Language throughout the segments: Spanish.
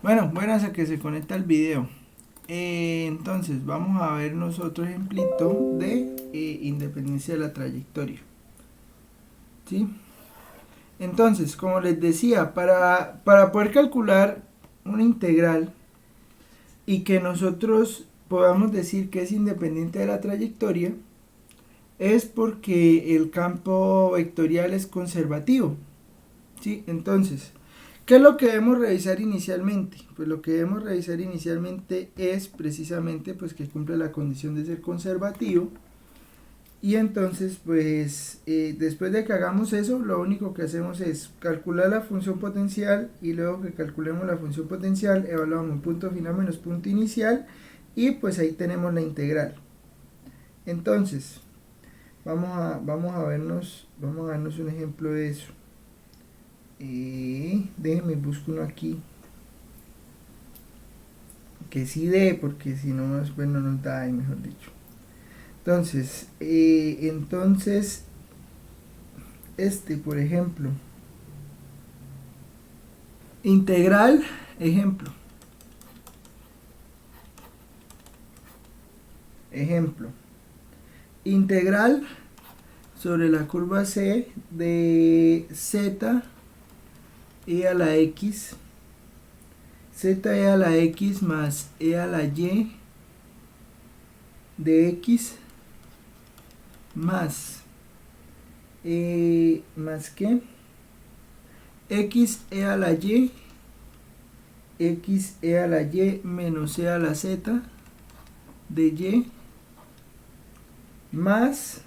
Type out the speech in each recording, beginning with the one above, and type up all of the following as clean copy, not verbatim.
Bueno, buenas a que se conecta el video. Entonces, vamos a ver otro ejemplito de independencia de la trayectoria. ¿Sí? Entonces, como les decía, para poder calcular una integral y que nosotros podamos decir que es independiente de la trayectoria, es porque el campo vectorial es conservativo. ¿Sí? Entonces, ¿qué es lo que debemos revisar inicialmente? Pues lo que debemos revisar inicialmente es precisamente pues que cumple la condición de ser conservativo. Y entonces pues después de que hagamos eso, lo único que hacemos es calcular la función potencial y luego que calculemos la función potencial evaluamos un punto final menos punto inicial y pues ahí tenemos la integral. Entonces vamos a vernos un ejemplo de eso. Déjenme busco uno aquí que sí dé, porque si no, después no nos da, mejor dicho. Entonces, por ejemplo, integral, ejemplo, ejemplo, integral sobre la curva C de z e a la x, z e a la x más e a la y de x más más que x e a la y, x e a la y menos e a la z de y más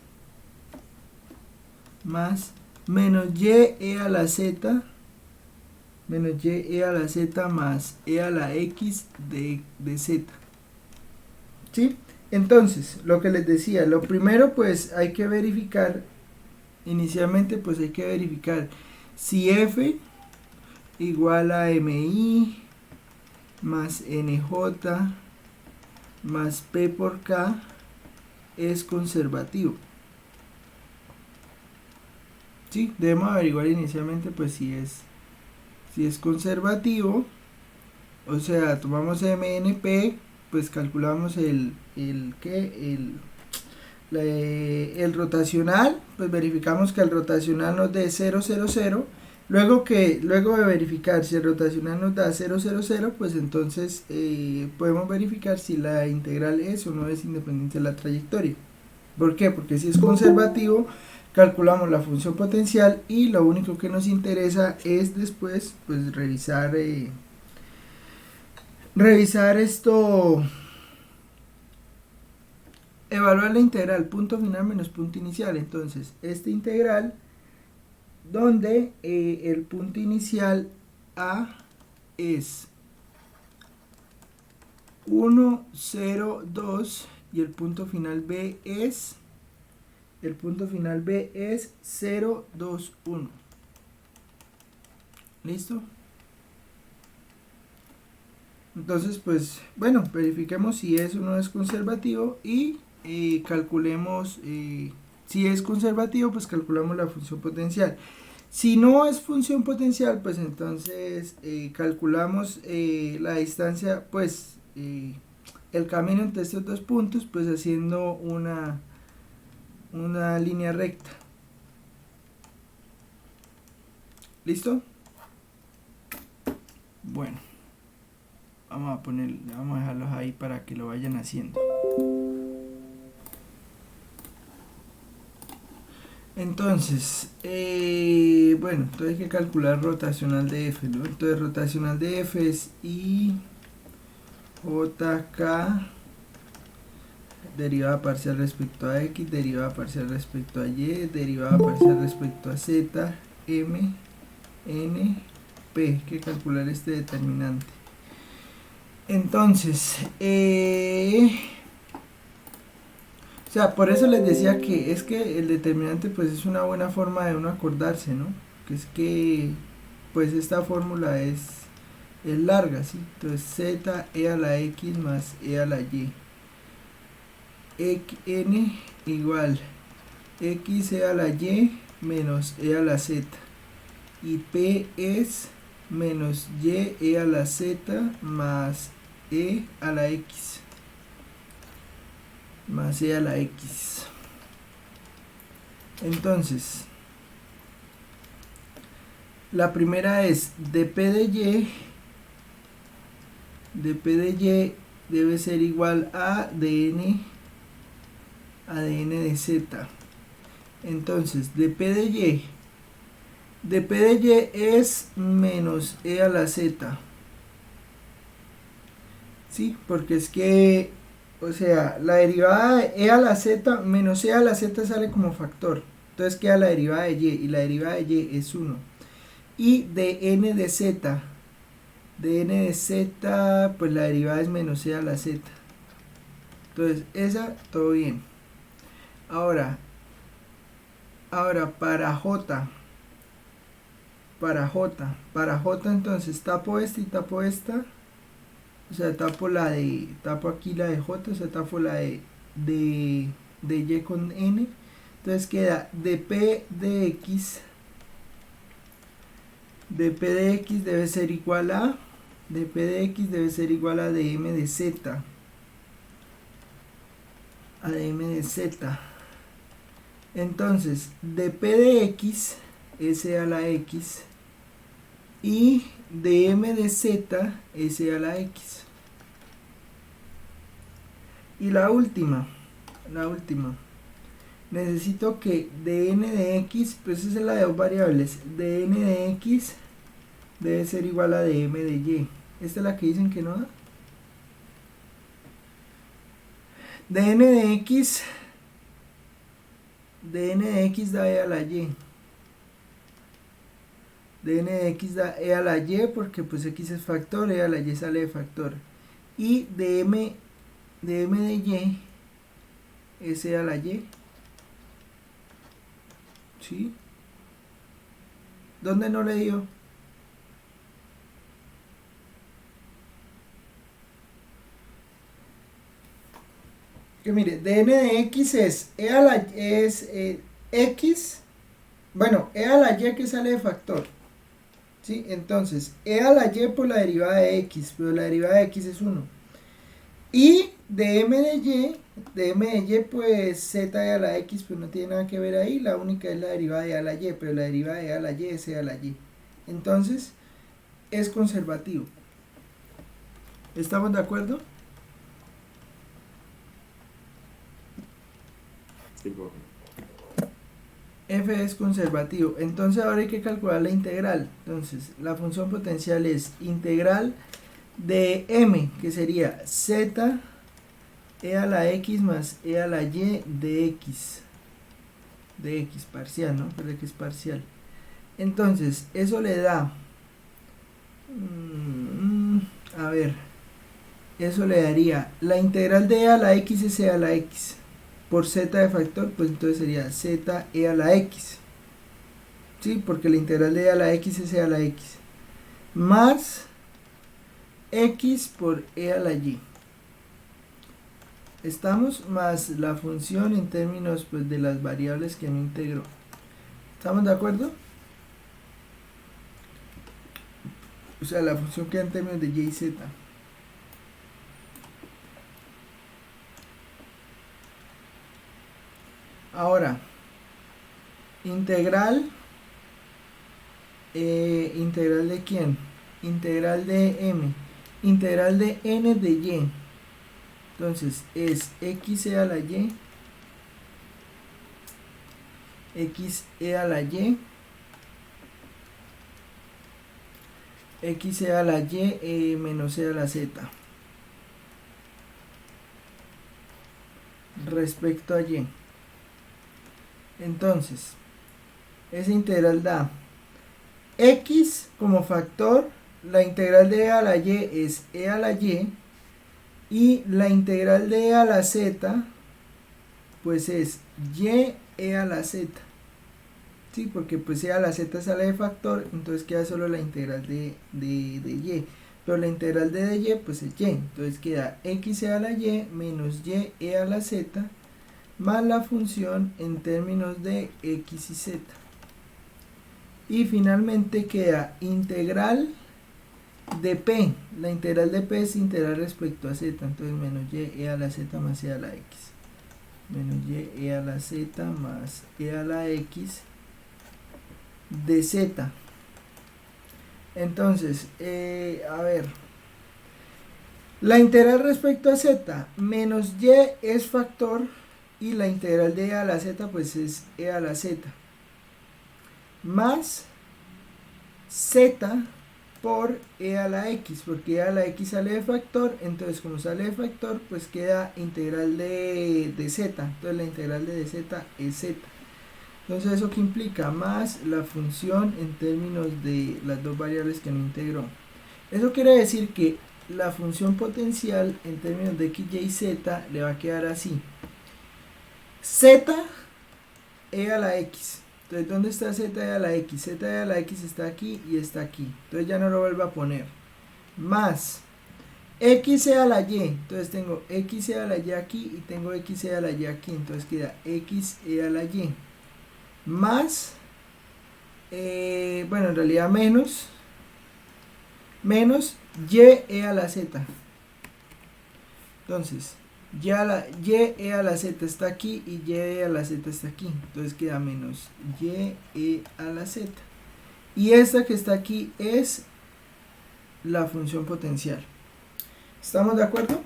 menos y e a la z menos y e a la z más e a la x de z. ¿Sí? Entonces, lo que les decía, lo primero pues hay que verificar, inicialmente pues hay que verificar si f igual a mi más nj más p por k es conservativo. ¿Sí? Debemos averiguar inicialmente pues si es conservativo, o sea, tomamos MNP, pues calculamos el rotacional, pues verificamos que el rotacional nos dé 0,00. Luego de verificar si el rotacional nos da 0,00, pues entonces podemos verificar si la integral es o no es independiente de la trayectoria. ¿Por qué? Porque si es conservativo, calculamos la función potencial y lo único que nos interesa es después pues revisar evaluar la integral punto final menos punto inicial. Entonces esta integral donde el punto inicial a es 1, 0, 2 y el punto final b es 0, 2, 1. ¿Listo? Entonces, pues, bueno, verifiquemos si eso no es conservativo y calculemos, si es conservativo, pues calculamos la función potencial. Si no es función potencial, pues entonces calculamos la distancia, pues el camino entre estos dos puntos, pues haciendo una línea recta. ¿Listo? Bueno. Vamos a dejarlos ahí para que lo vayan haciendo. Entonces, bueno, entonces hay que calcular rotacional de F, ¿no? Entonces rotacional de F es I JK derivada parcial respecto a X, derivada parcial respecto a Y, derivada parcial respecto a Z, M, N, P. Hay que calcular este determinante. Entonces, o sea, por eso les decía que es que el determinante pues es una buena forma de uno acordarse, ¿no? Que es que pues esta fórmula es larga, ¿sí? Entonces z e a la x más e a la y. N igual x e a la y menos e a la z. Y p es menos y e a la z más e a la x. Más e a la x. Entonces, la primera es dp de y debe ser igual a dn de z. Entonces, dp de y es menos e a la z. ¿Sí? Porque es que, o sea, la derivada de e a la z menos e a la z sale como factor. Entonces queda la derivada de y la derivada de y es 1. Y de n de z, pues la derivada es menos e a la z. Entonces, esa, todo bien. Ahora para j entonces tapo esta y tapo esta. O sea, tapo aquí la de j, o sea, tapo la de y con n. Entonces queda dp de x debe ser igual a dm de z. Entonces, dp de x es e a la x y dm de z es e a la x. Y la última, necesito que dn de x, pues esa es la de dos variables, dn de x debe ser igual a dm de y. Esta es la que dicen que no da. dn de x da e a la y. dn de x da e a la y porque pues x es factor, e a la y sale de factor. Y dm de y es e a la y. ¿Sí? ¿Dónde no le dio? Que mire, dn de x es e a la x, bueno, e a la y que sale de factor. ¿Sí? Entonces, e a la y por la derivada de x, pero la derivada de x es 1. Y dm de y pues z e a la x pues no tiene nada que ver ahí, la única es la derivada de a la y, pero la derivada de a la y es e a la y. Entonces, es conservativo. ¿Estamos de acuerdo? Sí, f es conservativo. Entonces ahora hay que calcular la integral. Entonces, la función potencial es integral de m, que sería z e a la x más e a la y de x. De x parcial, ¿no? Pero que es parcial. Entonces, eso le da... a ver. Eso le daría... La integral de e a la x es e a la x. Por z de factor, pues entonces sería z e a la x. ¿Sí? Porque la integral de e a la x es e a la x. Más x por e a la y. Estamos más la función en términos pues, de las variables que me integró. ¿Estamos de acuerdo? O sea, la función queda en términos de y y z. Ahora, integral de quién? Integral de m. Integral de n de y. Entonces es x e a la y. X e a la y. X e a la y menos e a la z. Respecto a y. Entonces, esa integral da x como factor, la integral de e a la y es e a la y, y la integral de e a la z, pues es y e a la z. Sí, porque pues e a la z sale de factor, entonces queda solo la integral de y. Pero la integral de y pues es y, entonces queda x e a la y menos y e a la z más la función en términos de x y z. Y finalmente queda integral de P. La integral de P es integral respecto a Z. Entonces menos y a la Z más a la X. Menos y a la Z más a la X de Z. Entonces, a ver. La integral respecto a Z menos y es factor y la integral de a la Z pues es a la Z más Z por a la X, porque a la X sale de factor, entonces como sale de factor pues queda integral de Z, entonces la integral de Z es Z. Entonces eso que implica más la función en términos de las dos variables que no integró. Eso quiere decir que la función potencial en términos de x, y, z le va a quedar así. Z a la x. Entonces, ¿dónde está z a la x? Z a la x está aquí y está aquí. Entonces ya no lo vuelvo a poner. Más x a la y. Entonces tengo x a la y aquí y tengo x a la y aquí. Entonces queda x a la y. Más, bueno, en realidad menos y a la z. Entonces, ya la y a la z está aquí y y a la z está aquí. Entonces queda menos y a la z. Y esta que está aquí es la función potencial. ¿Estamos de acuerdo?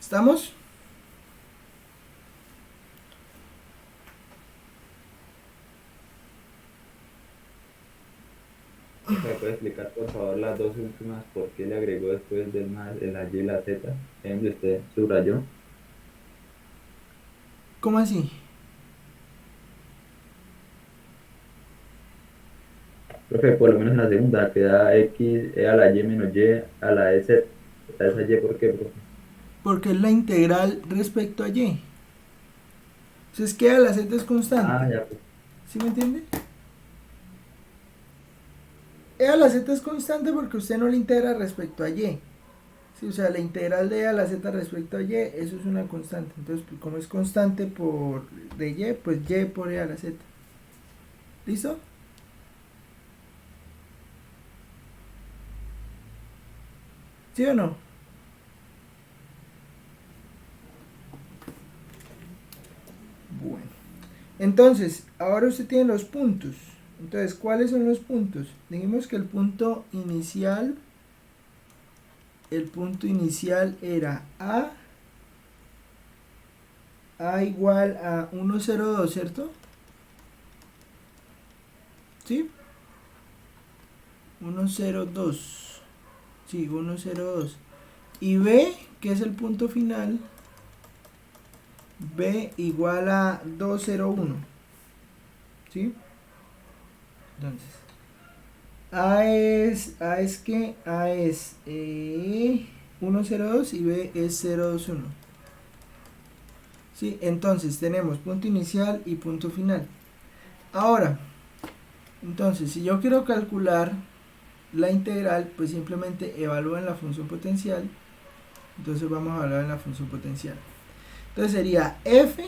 ¿Estamos? ¿Me puede explicar por favor las dos últimas por qué le agregó después del más la y y la z? En donde usted subrayó. ¿Cómo así? Creo que por lo menos en la segunda queda x a la y menos y a la z. ¿Esa y por qué, profe? Porque es la integral respecto a y. Entonces queda la z es Ah, constante. ya, pues. ¿Sí me entiende? E a la z es constante porque usted no la integra respecto a y. Sí, o sea, la integral de a la z respecto a y, eso es una constante. Entonces, pues, como es constante por de y, pues y por a la z. ¿Listo? ¿Sí o no? Bueno. Entonces, ahora usted tiene los puntos. Entonces, ¿cuáles son los puntos? Dijimos que el punto inicial era a igual a 1,02, ¿cierto? ¿Sí? 1,02. Sí, 1,02. Y B, que es el punto final, B igual a 2,01. ¿Sí? Entonces, A es que A es 1,02 y B es 0,21. ¿Sí? Entonces tenemos punto inicial y punto final. Ahora, entonces, si yo quiero calcular la integral, pues simplemente evalúo en la función potencial. Entonces vamos a evaluar en la función potencial. Entonces sería f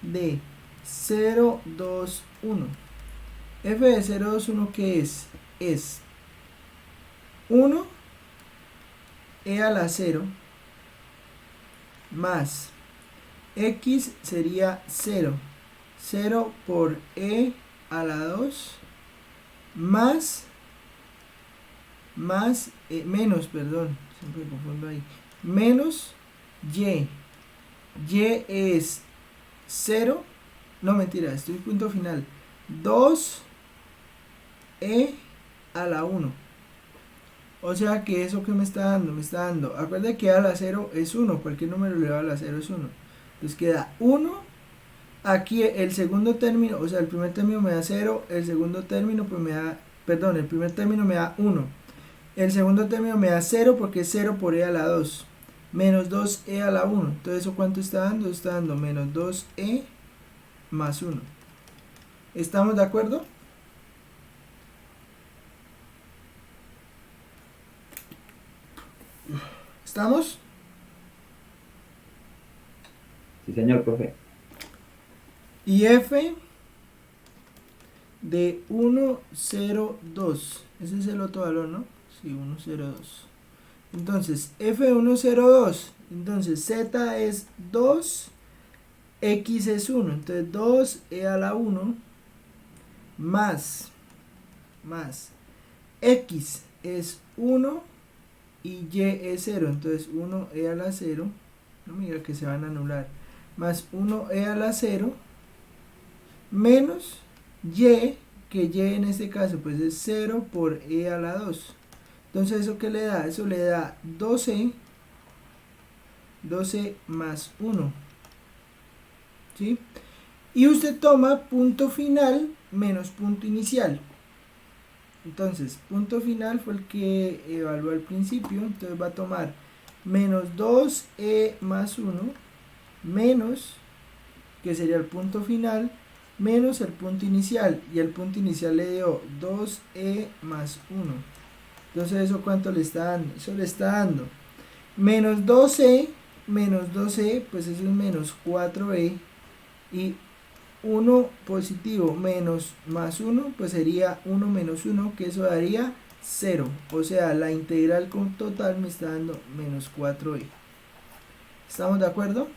de 0,21. F de 0,21 ¿qué es? Es 1 a la 0 más x sería 0. 0 por a la 2 más menos, perdón, siempre me confundo ahí, menos y. Y es 0, no mentira, estoy en punto final, 2 a la 1. O sea que eso que me está dando, acuérdense que a la 0 es 1, cualquier número elevado a la 0 es 1. Entonces queda 1, aquí el segundo término, o sea el primer término me da 0, el segundo término pues me da, perdón, el primer término me da 1. El segundo término me da 0 porque es 0 por a la 2. Menos 2 a la 1. Entonces, ¿eso cuánto está dando? Está dando menos 2 más 1. ¿Estamos de acuerdo? ¿Estamos? Sí, señor, profe. Y f de 1, 0, 2. Ese es el otro valor, ¿no? Sí, 1, 0, 2. Entonces, f de 1, 0, 2. Entonces, z es 2, x es 1. Entonces, 2e a la 1 más x es 1 y y es 0. Entonces, 1e a la 0. No me diga que se van a anular. Más 1e a la 0 menos y, que y en este caso pues es 0 por e a la 2. Entonces, ¿eso qué le da? Eso le da 12 más 1. ¿Sí? Y usted toma punto final menos punto inicial. Entonces, punto final fue el que evaluó al principio. Entonces va a tomar menos 2e más 1 menos, que sería el punto final, menos el punto inicial. Y el punto inicial le dio 2e más 1. Entonces, ¿eso cuánto le está dando? Eso le está dando menos 12, pues eso es menos 4e. Y 1 positivo menos más 1, pues sería 1 menos 1, que eso daría 0. O sea, la integral con total me está dando menos 4e. ¿Estamos de acuerdo?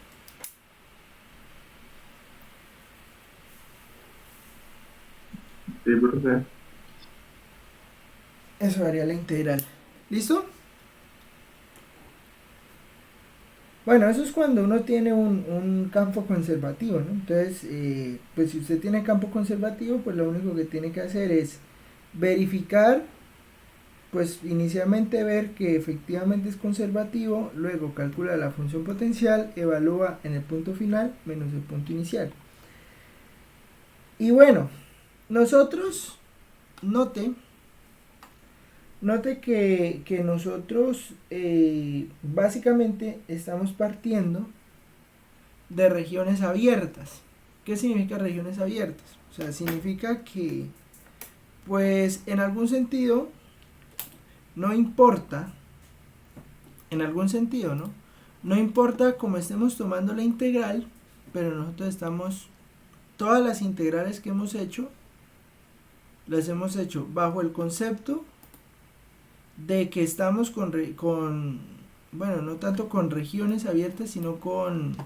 Sí, profe. Eso daría la integral. ¿Listo? Bueno, eso es cuando uno tiene un campo conservativo, ¿no? Entonces, pues si usted tiene campo conservativo, pues lo único que tiene que hacer es verificar, pues inicialmente ver que efectivamente es conservativo, luego calcula la función potencial, evalúa en el punto final menos el punto inicial. Y bueno, nosotros, note que nosotros básicamente estamos partiendo de regiones abiertas. ¿Qué significa regiones abiertas? O sea, significa que, pues, en algún sentido, no importa, en algún sentido, ¿no? No importa cómo estemos tomando la integral, pero nosotros estamos, todas las integrales que hemos hecho, las hemos hecho bajo el concepto de que estamos bueno, no tanto con regiones abiertas, sino ¿con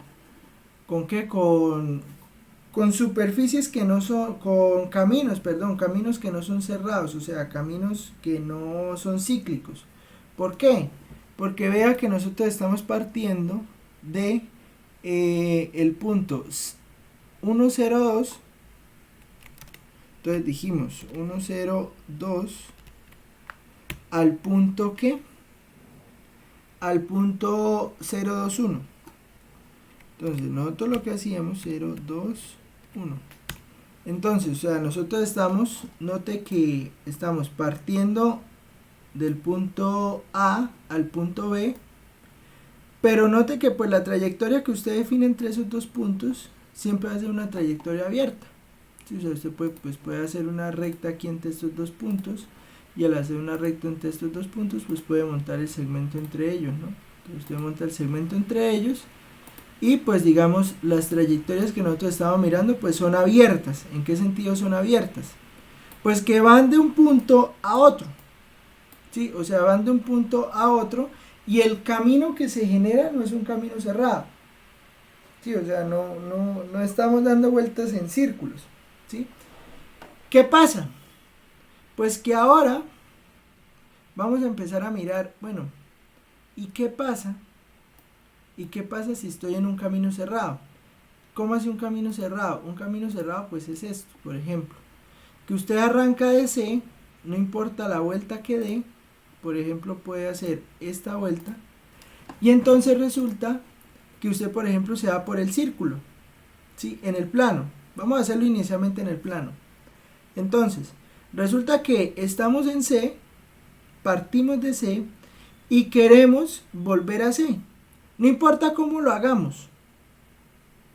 qué? Con superficies que no son, con caminos, perdón, caminos que no son cerrados, o sea, caminos que no son cíclicos. ¿Por qué? Porque vea que nosotros estamos partiendo de el punto 1, 0, 2. Entonces dijimos 1, 0, 2 al punto ¿qué? Al punto 0, 2, 1. Entonces nosotros lo que hacíamos 0, 2, 1. Entonces, o sea, nosotros estamos, note que estamos partiendo del punto A al punto B, pero note que pues la trayectoria que usted define entre esos dos puntos siempre va a ser una trayectoria abierta. ¿Sí? O sea, usted puede hacer una recta aquí entre estos dos puntos, y al hacer una recta entre estos dos puntos, pues puede montar el segmento entre ellos, ¿no? Entonces usted monta el segmento entre ellos, y pues digamos, las trayectorias que nosotros estábamos mirando pues son abiertas. ¿En qué sentido son abiertas? Pues que van de un punto a otro, ¿sí? O sea, van de un punto a otro, y el camino que se genera no es un camino cerrado, ¿sí? O sea, no estamos dando vueltas en círculos, ¿sí? ¿Qué pasa? Pues que ahora vamos a empezar a mirar, bueno, ¿y qué pasa? ¿Y qué pasa si estoy en un camino cerrado? ¿Cómo hace un camino cerrado? Un camino cerrado pues es esto, por ejemplo, que usted arranca de C, no importa la vuelta que dé, por ejemplo puede hacer esta vuelta, y entonces resulta que usted por ejemplo se va por el círculo, ¿sí? En el plano, vamos a hacerlo inicialmente en el plano. Entonces, resulta que estamos en C, partimos de C y queremos volver a C. No importa cómo lo hagamos.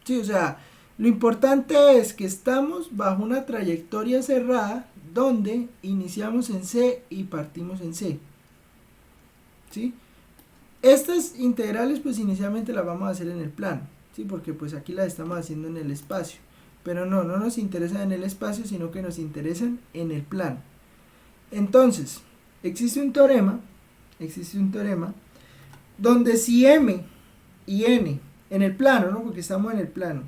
Sí, o sea, lo importante es que estamos bajo una trayectoria cerrada donde iniciamos en C y partimos en C. ¿Sí? Estas integrales pues inicialmente las vamos a hacer en el plano, ¿sí? Porque pues aquí las estamos haciendo en el espacio. pero no nos interesan en el espacio, sino que nos interesan en el plano. Entonces, existe un teorema donde si m y n en el plano, ¿no? Porque estamos en el plano,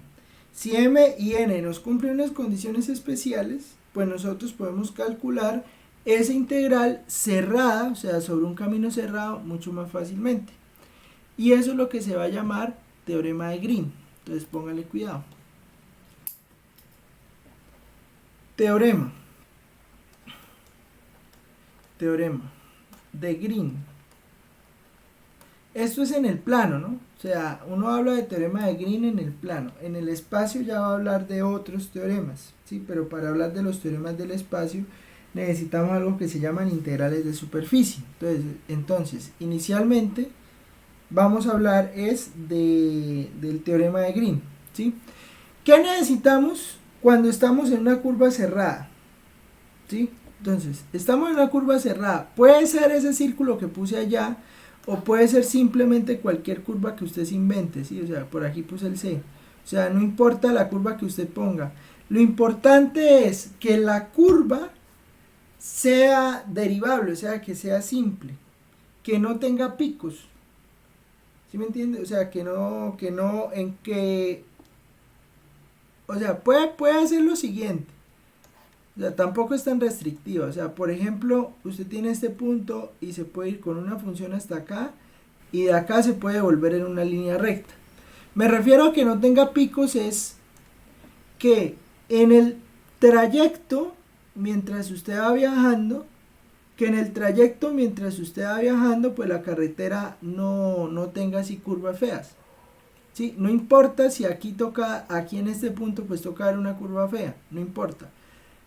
si m y n nos cumplen unas condiciones especiales, pues nosotros podemos calcular esa integral cerrada, o sea, sobre un camino cerrado, mucho más fácilmente. Y eso es lo que se va a llamar teorema de Green. Entonces póngale cuidado. Teorema de Green. Esto es en el plano, ¿no? O sea, uno habla de teorema de Green en el plano. En el espacio ya va a hablar de otros teoremas, ¿sí? Pero para hablar de los teoremas del espacio necesitamos algo que se llaman integrales de superficie. Entonces inicialmente vamos a hablar del teorema de Green, ¿sí? ¿Qué necesitamos cuando estamos en una curva cerrada? ¿Sí? Entonces, estamos en una curva cerrada. Puede ser ese círculo que puse allá, o puede ser simplemente cualquier curva que usted se invente, ¿sí? O sea, por aquí puse el C. O sea, no importa la curva que usted ponga. Lo importante es que la curva sea derivable, o sea, que sea simple, que no tenga picos. ¿Sí me entiende? O sea, o sea, puede hacer lo siguiente. O sea, tampoco es tan restrictiva. O sea, por ejemplo, usted tiene este punto y se puede ir con una función hasta acá, y de acá se puede volver en una línea recta. Me refiero a que no tenga picos, es que en el trayecto, mientras usted va viajando, pues la carretera no tenga así curvas feas. ¿Sí? No importa si aquí en este punto pues toca dar una curva fea, no importa,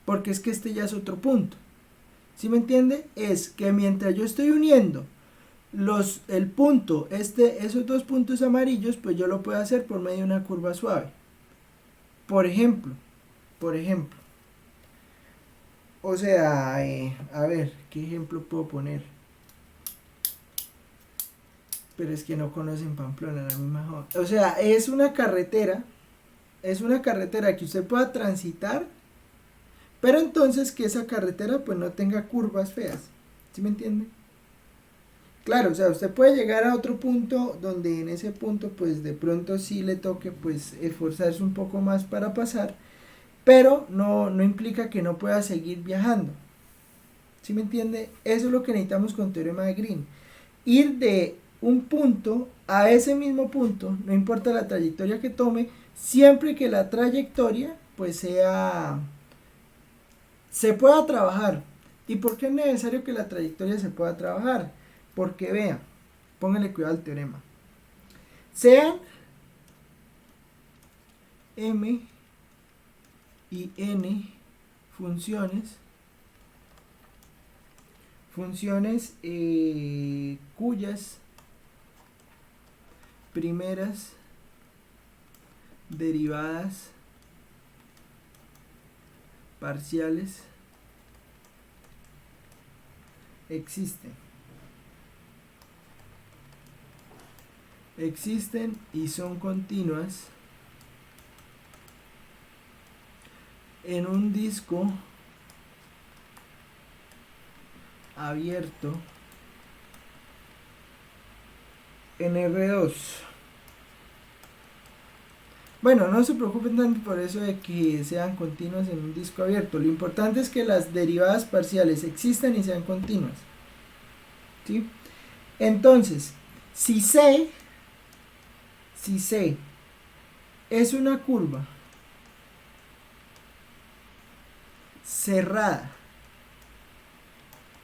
porque es que este ya es otro punto. ¿Sí me entiende? Es que mientras yo estoy uniendo esos dos puntos amarillos, pues yo lo puedo hacer por medio de una curva suave. Por ejemplo, o sea, a ver, ¿qué ejemplo puedo poner? Pero es que no conocen Pamplona, la misma joda. O sea, es una carretera que usted pueda transitar, pero entonces que esa carretera pues no tenga curvas feas. ¿Sí me entiende? Claro, o sea, usted puede llegar a otro punto donde en ese punto pues de pronto sí le toque pues esforzarse un poco más para pasar, pero no implica que no pueda seguir viajando. ¿Sí me entiende? Eso es lo que necesitamos con teorema de Green. Ir de un punto a ese mismo punto, no importa la trayectoria que tome, siempre que la trayectoria pues se pueda trabajar. ¿Y por qué es necesario que la trayectoria se pueda trabajar? Porque vea, póngale cuidado al teorema. Sean m y n funciones cuyas primeras derivadas parciales existen y son continuas en un disco abierto en R2. Bueno, no se preocupen tanto por eso de que sean continuas en un disco abierto. Lo importante es que las derivadas parciales existan y sean continuas. ¿Sí? Entonces, si C es una curva cerrada,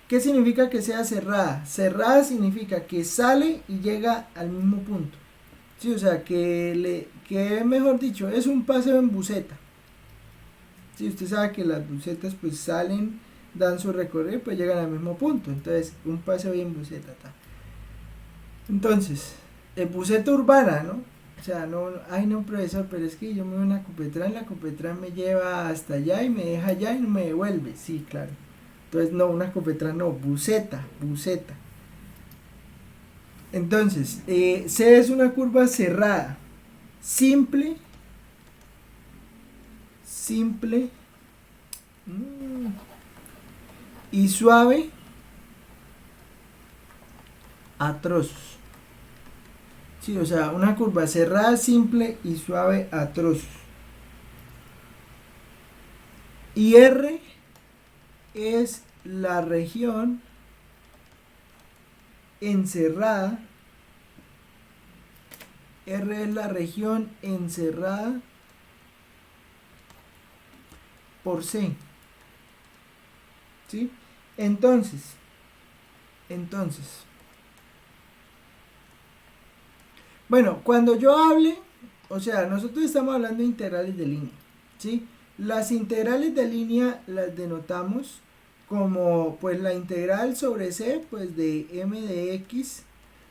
¿qué significa que sea cerrada? Cerrada significa que sale y llega al mismo punto. Sí, o sea, que mejor dicho, es un paseo en buseta. Sí, usted sabe que las busetas pues salen, dan su recorrido, pues llegan al mismo punto. Entonces, un paseo en buseta. Entonces, buseta urbana, ¿no? O sea, no, profesor, pero es que yo me voy a una Copetran, la Copetran me lleva hasta allá y me deja allá y no me devuelve. Sí, claro. Entonces, no, una Copetran no, buseta. Entonces, C es una curva cerrada, simple simple y suave a trozos. Sí, o sea, una curva cerrada, simple y suave a trozos. Y R es la región encerrada. R es la región encerrada por C. ¿Sí? Entonces, bueno, cuando yo hable, o sea, nosotros estamos hablando de integrales de línea, ¿sí? Las integrales de línea las denotamos como, pues, la integral sobre C, pues, de m de x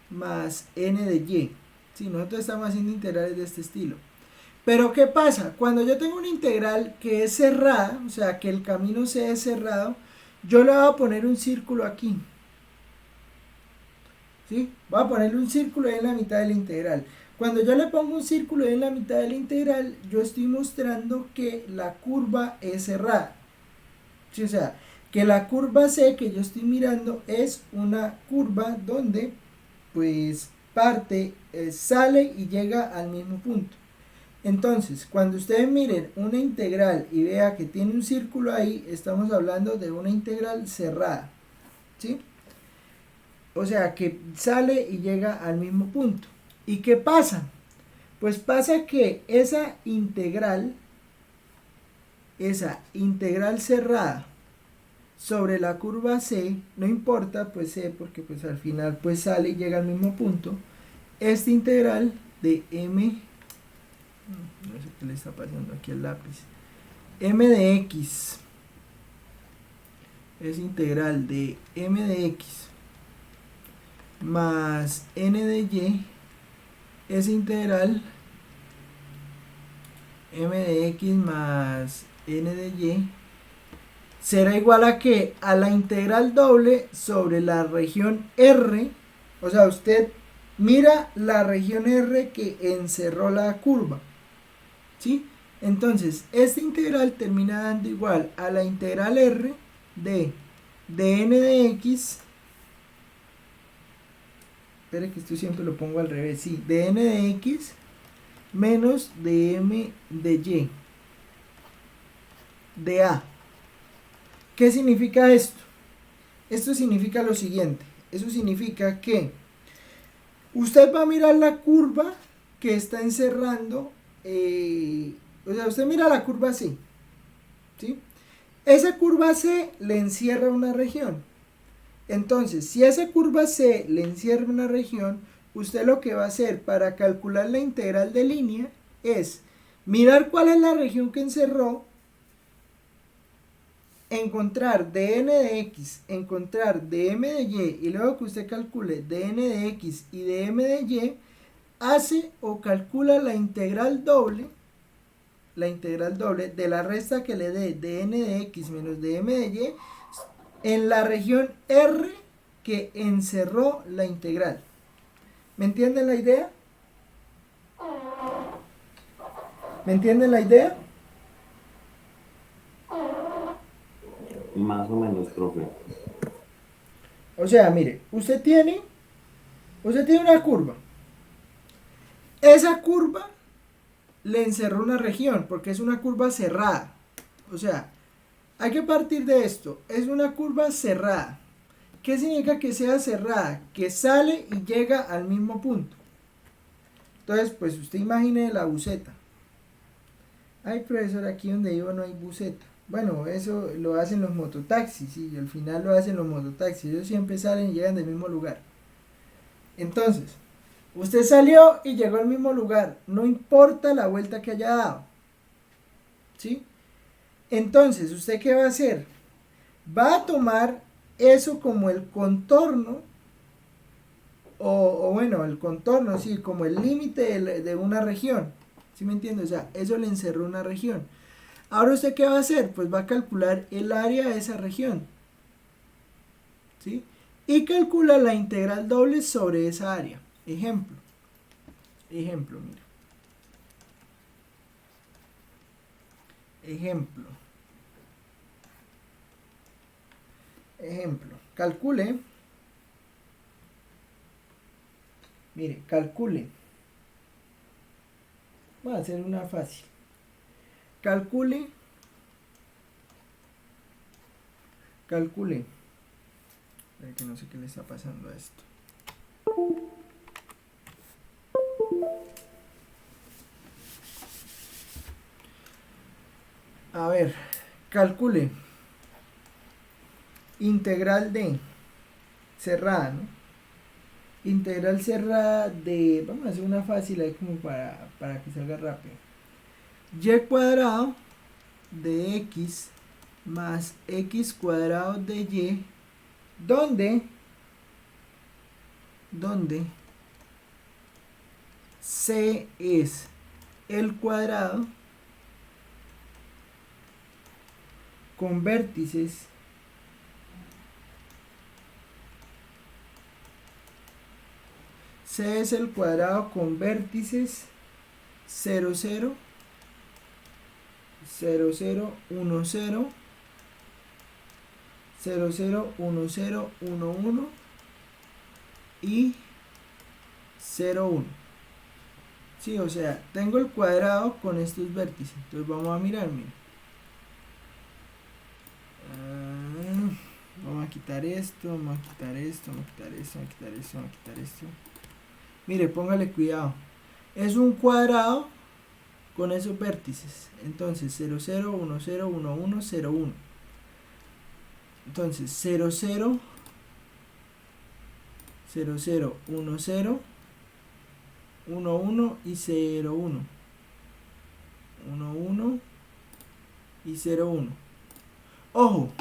más n de y. ¿Sí? Nosotros estamos haciendo integrales de este estilo. Pero, ¿qué pasa? Cuando yo tengo una integral que es cerrada, o sea, que el camino C es cerrado, yo le voy a poner un círculo aquí. ¿Sí? Voy a ponerle un círculo en la mitad de la integral. Cuando yo le pongo un círculo en la mitad de la integral, yo estoy mostrando que la curva es cerrada. ¿Sí? O sea, que la curva C que yo estoy mirando es una curva donde, pues, parte, sale y llega al mismo punto. Entonces, cuando ustedes miren una integral y vea que tiene un círculo ahí, estamos hablando de una integral cerrada. ¿Sí? O sea, que sale y llega al mismo punto. ¿Y qué pasa? Pues pasa que esa integral cerrada sobre la curva C, no importa pues C, porque pues al final pues sale y llega al mismo punto. Esta integral de m, no sé qué le está pasando aquí al lápiz, m de x, es integral de m de x más n de y, es integral m de x más n de y, será igual a ¿qué? A la integral doble sobre la región R. O sea, usted mira la región R que encerró la curva, ¿sí? Entonces, esta integral termina dando igual a la integral R de n de x. Espere que esto siempre lo pongo al revés, sí, de n de x menos de m de y de a. ¿Qué significa esto? Esto significa lo siguiente. Eso significa que usted va a mirar la curva que está encerrando, o sea, usted mira la curva C, ¿sí? Esa curva C le encierra una región. Entonces, si esa curva C le encierra una región, usted lo que va a hacer para calcular la integral de línea es mirar cuál es la región que encerró, encontrar dn de x, encontrar dm de y luego que usted calcule dn de x y dm de y, hace o calcula la integral doble de la resta que le dé dn de x menos dm de y en la región R que encerró la integral. ¿Me entienden la idea? ¿Me entienden la idea? Más o menos, profe. O sea, mire, usted tiene una curva. Esa curva le encerró una región porque es una curva cerrada. O sea, hay que partir de esto. Es una curva cerrada. ¿Qué significa que sea cerrada? Que sale y llega al mismo punto. Entonces, pues usted imagine la buceta. Ay, profesor, aquí donde vivo no hay buceta. Bueno, eso lo hacen los mototaxis, sí, y al final lo hacen los mototaxis. Ellos siempre salen y llegan del mismo lugar. Entonces, usted salió y llegó al mismo lugar. No importa la vuelta que haya dado. ¿Sí? Entonces, ¿usted qué va a hacer? Va a tomar eso como el contorno, o bueno, el contorno, sí, como el límite de una región. ¿Sí me entiende? O sea, eso le encerró una región. Ahora, ¿usted qué va a hacer? Pues va a calcular el área de esa región. ¿Sí? Y calcula la integral doble sobre esa área. Ejemplo, mira. Ejemplo, calcule, mire, calcule, voy a hacer una fácil, calcule, que no sé qué le está pasando a esto. A ver, calcule integral de cerrada, ¿no? Integral cerrada de, vamos a hacer una fácil ahí como para que salga rápido. Y cuadrado de x más x cuadrado de y, donde c es el cuadrado con vértices c es el cuadrado con vértices 0, 0, 0, 0, 1, 0, 0, 0, 1, 0, 1, 1 y 0, 1. Sí, o sea, tengo el cuadrado con estos vértices. Entonces vamos a mirar, mira. Vamos a quitar esto, vamos a quitar esto, vamos a quitar esto, vamos a quitar esto, vamos a quitar esto. Mire, póngale cuidado. Es un cuadrado con esos vértices. Entonces 0, 0, 1, 0, 1, 1, 0, 1. Entonces 0, 0, 0, 0, 1, 0, 1, 1 y 0, 1. 1, 1 y 0, 1. Ojo,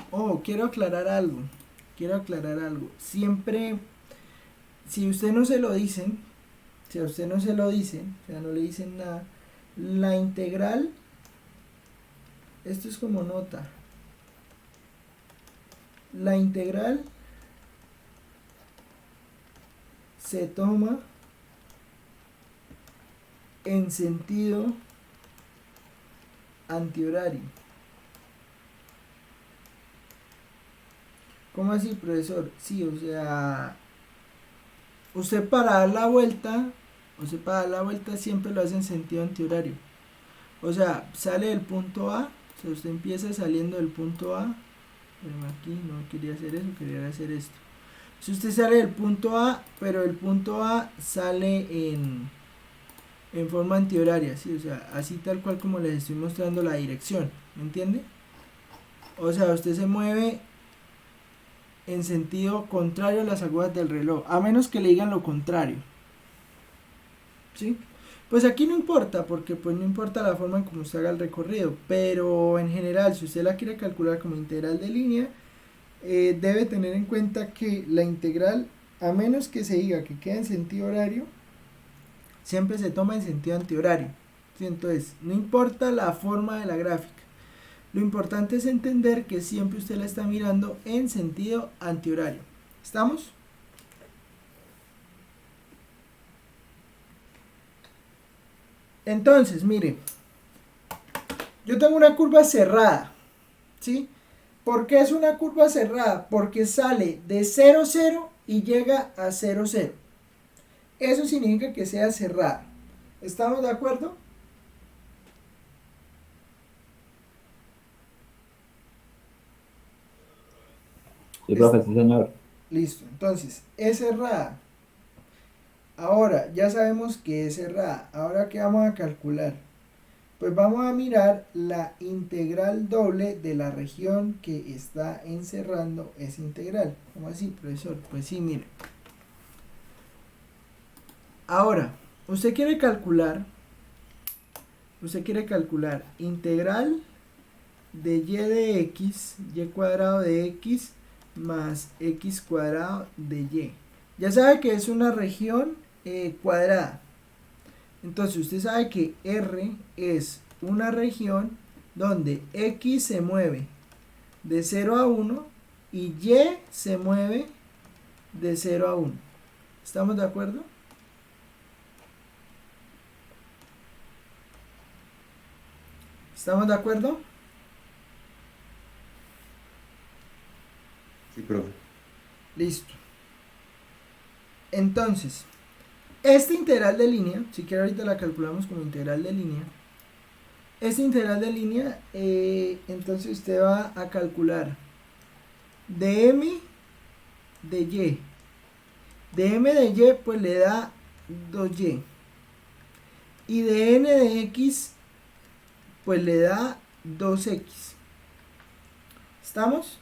quiero aclarar algo. Siempre, si usted no se lo dicen, o sea, no le dicen nada, la integral, esto es como nota, la integral se toma en sentido antihorario. ¿Cómo así, profesor? Sí, o sea, usted para dar la vuelta siempre lo hace en sentido antihorario. O sea, sale del punto A, o sea, usted empieza saliendo del punto A, aquí no quería hacer eso, quería hacer esto. Si usted sale del punto A, pero el punto A sale en forma antihoraria, ¿sí? O sea, así tal cual como les estoy mostrando la dirección, ¿me entiende? O sea, usted se mueve en sentido contrario a las agujas del reloj, a menos que le digan lo contrario, ¿sí? Pues aquí no importa, porque pues no importa la forma en cómo usted haga el recorrido, pero en general, si usted la quiere calcular como integral de línea, debe tener en cuenta que la integral, a menos que se diga que queda en sentido horario, siempre se toma en sentido antihorario, ¿sí? Entonces, no importa la forma de la gráfica, lo importante es entender que siempre usted la está mirando en sentido antihorario. ¿Estamos? Entonces, mire, yo tengo una curva cerrada, ¿sí? ¿Por qué es una curva cerrada? Porque sale de 0, 0 y llega a 0, 0. Eso significa que sea cerrada. ¿Estamos de acuerdo? Sí, profe, sí, señor. Listo, entonces, es cerrada. Ahora, ya sabemos que es cerrada. Ahora, ¿qué vamos a calcular? Pues vamos a mirar la integral doble de la región que está encerrando esa integral. ¿Cómo así, profesor? Pues sí, mire. Ahora, usted quiere calcular integral de y de x, y cuadrado de x más x cuadrado de y. Ya sabe que es una región cuadrada. Entonces usted sabe que R es una región donde x se mueve de 0 a 1 y y se mueve de 0 a 1. ¿Estamos de acuerdo? ¿Estamos de acuerdo? Sí, profe. Listo. Entonces, esta integral de línea, si quiere ahorita la calculamos como integral de línea. Esta integral de línea, entonces usted va a calcular dm de y. Dm de y pues le da 2y. Y de n de x pues le da 2x. ¿Estamos?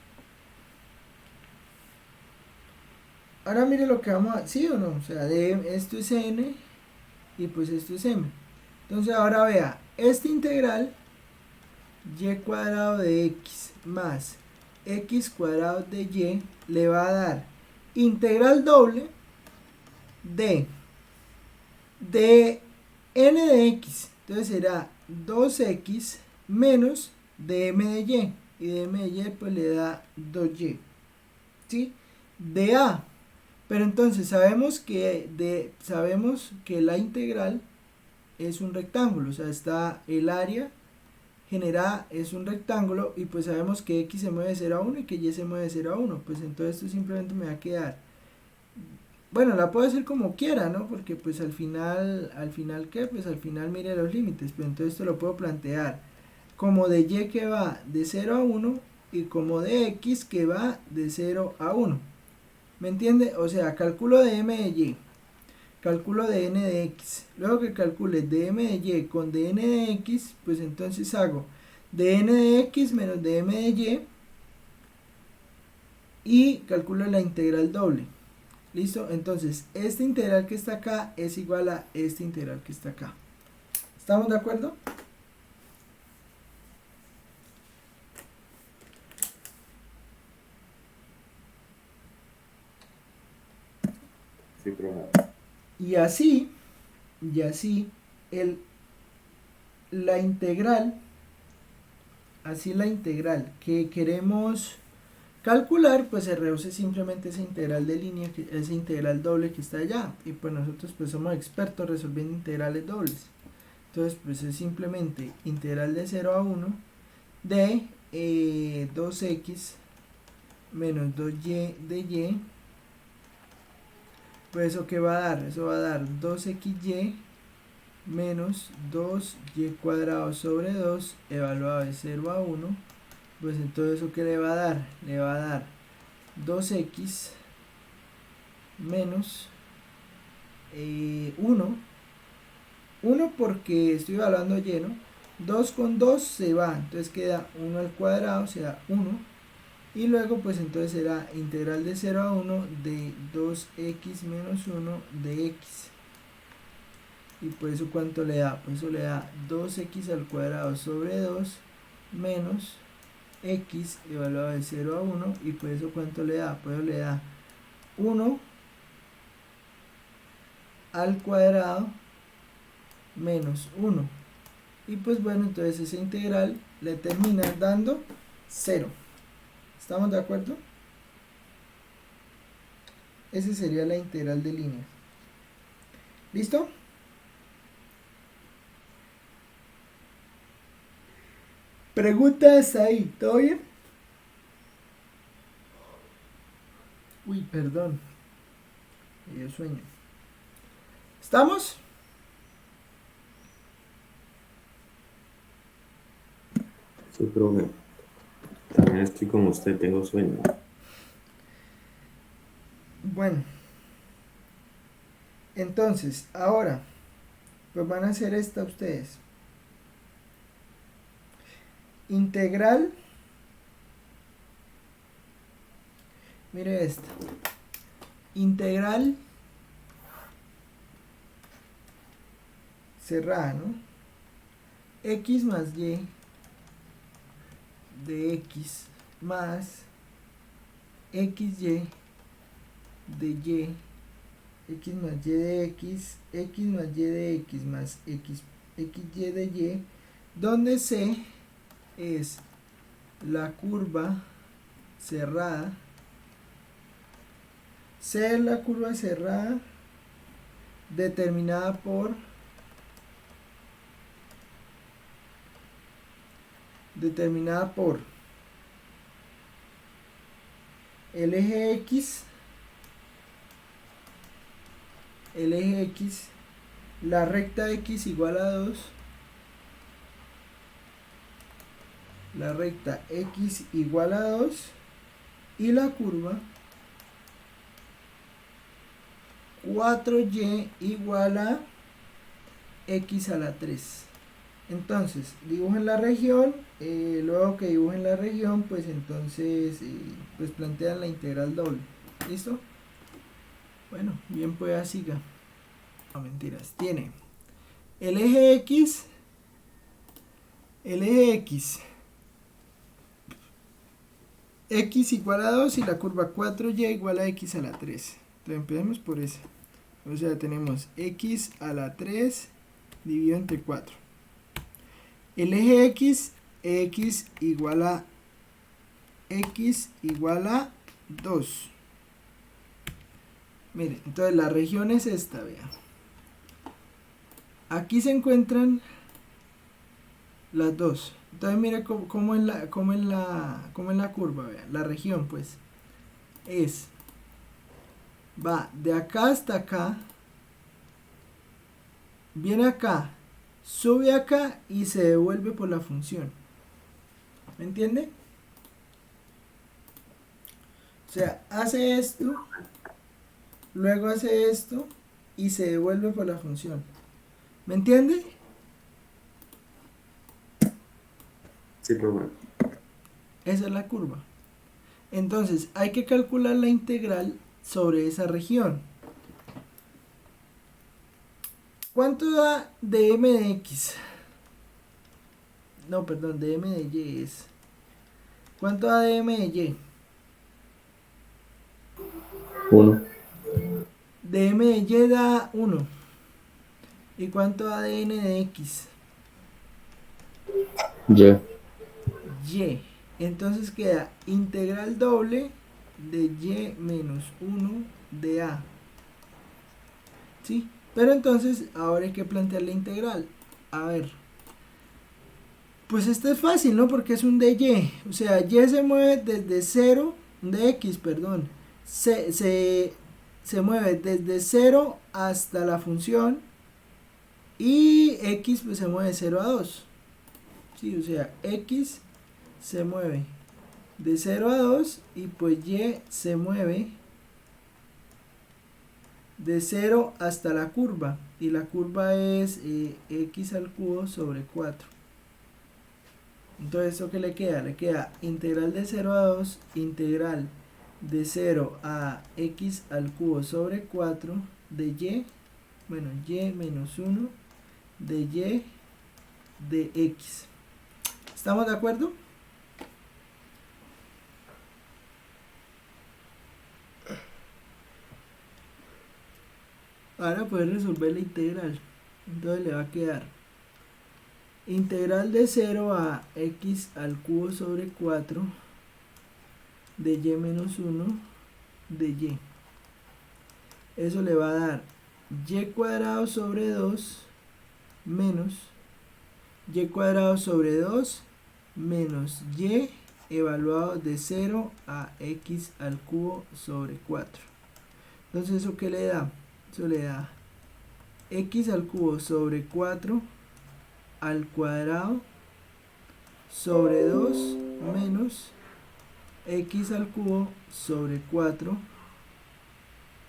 Ahora mire lo que vamos a... ¿Sí o no? O sea, esto es n y pues esto es m. Entonces ahora vea, esta integral y cuadrado de x más x cuadrado de y le va a dar integral doble de n de x. Entonces será 2x menos dm de y. Y dm de y pues le da 2y. ¿Sí? De a. Pero entonces sabemos que la integral es un rectángulo. O sea, está el área generada es un rectángulo y pues sabemos que x se mueve de 0 a 1 y que y se mueve de 0 a 1. Pues entonces esto simplemente me va a quedar. Bueno, la puedo hacer como quiera, ¿no? Porque pues al final ¿qué? Pues al final mire los límites. Pero entonces esto lo puedo plantear como de y que va de 0 a 1 y como de x que va de 0 a 1. ¿Me entiende? O sea, cálculo de m de y, cálculo de n de x. Luego que calcule dm de y con dn de x, pues entonces hago dn de x menos dm de y calculo la integral doble. ¿Listo? Entonces, esta integral que está acá es igual a esta integral que está acá. ¿Estamos de acuerdo? Sí, profe. Y así, el, la integral, así la integral que queremos calcular, pues se reduce simplemente esa integral de línea, esa integral doble que está allá. Y pues nosotros pues somos expertos resolviendo integrales dobles. Entonces pues es simplemente integral de 0 a 1 de 2x menos 2y de y. Pues eso que va a dar, eso va a dar 2xy menos 2y cuadrado sobre 2 evaluado de 0 a 1. Pues entonces eso que le va a dar, le va a dar 2x menos 1. 1 porque estoy evaluando lleno. 2 con 2 se va, entonces queda 1 al cuadrado, o sea 1. Y luego pues entonces será integral de 0 a 1 de 2x menos 1 de x. Y por eso ¿cuánto le da? Pues eso le da 2x al cuadrado sobre 2 menos x evaluado de 0 a 1. Y por eso ¿cuánto le da? Pues le da 1 al cuadrado menos 1. Y pues bueno, entonces esa integral le termina dando 0. ¿Estamos de acuerdo? Esa sería la integral de línea. ¿Listo? Preguntas ahí, ¿todo bien? Uy, perdón. Me dio sueño. ¿Estamos? Sí, profe. También estoy como usted, tengo sueño. Bueno, entonces, ahora, pues van a hacer esta ustedes. Integral. Mire esta. Integral cerrada, ¿no? X más y de x más xy de y, x más y de x, x más y de x más xy de y, donde c es la curva cerrada. C es la curva cerrada determinada por el eje X, la recta X igual a 2, la recta X igual a 2 y la curva 4y igual a x a la 3. Entonces, dibujen la región, luego que dibujen la región, pues entonces pues plantean la integral doble. ¿Listo? Bueno, bien pues siga. No, mentiras. Tiene el eje X, X igual a 2 y la curva 4y igual a x a la 3. Entonces empecemos por ese. O sea, tenemos x a la 3 dividido entre 4. El eje X igual a 2. Miren, entonces la región es esta, vean. Aquí se encuentran las dos. Entonces mire cómo en la curva, vean. La región pues va de acá hasta acá, viene acá, sube acá y se devuelve por la función. ¿Me entiende? O sea, hace esto, luego hace esto y se devuelve por la función. ¿Me entiende? Sí, profe. Esa es la curva. Entonces, hay que calcular la integral sobre esa región. ¿Cuánto da de m de x? No, perdón, de m de y es. ¿Cuánto da de m de y? 1. De m de y da 1. ¿Y cuánto da de n de x? Y. Y. Entonces queda integral doble de y menos 1 de a. ¿Sí? Pero entonces ahora hay que plantear la integral. A ver. Pues este es fácil, ¿no? Porque es un dy. O sea, y se mueve desde 0, de x, perdón. Se mueve desde 0 hasta la función. Y x pues se mueve de 0 a 2. Sí, o sea, x se mueve de 0 a 2 y pues y se mueve de 0 hasta la curva. Y la curva es x al cubo sobre 4. Entonces, ¿eso qué le queda? Le queda integral de 0 a 2, integral de 0 a x al cubo sobre 4 de y, bueno, y menos 1 de y de x. ¿Estamos de acuerdo? Ahora puedes resolver la integral. Entonces le va a quedar integral de 0 a x al cubo sobre 4 de y menos 1 de y. Eso le va a dar y cuadrado sobre 2 menos y cuadrado sobre 2 menos y evaluado de 0 a x al cubo sobre 4. Entonces, ¿eso qué le da? Eso le da x al cubo sobre 4 al cuadrado sobre 2 menos x al cubo sobre 4.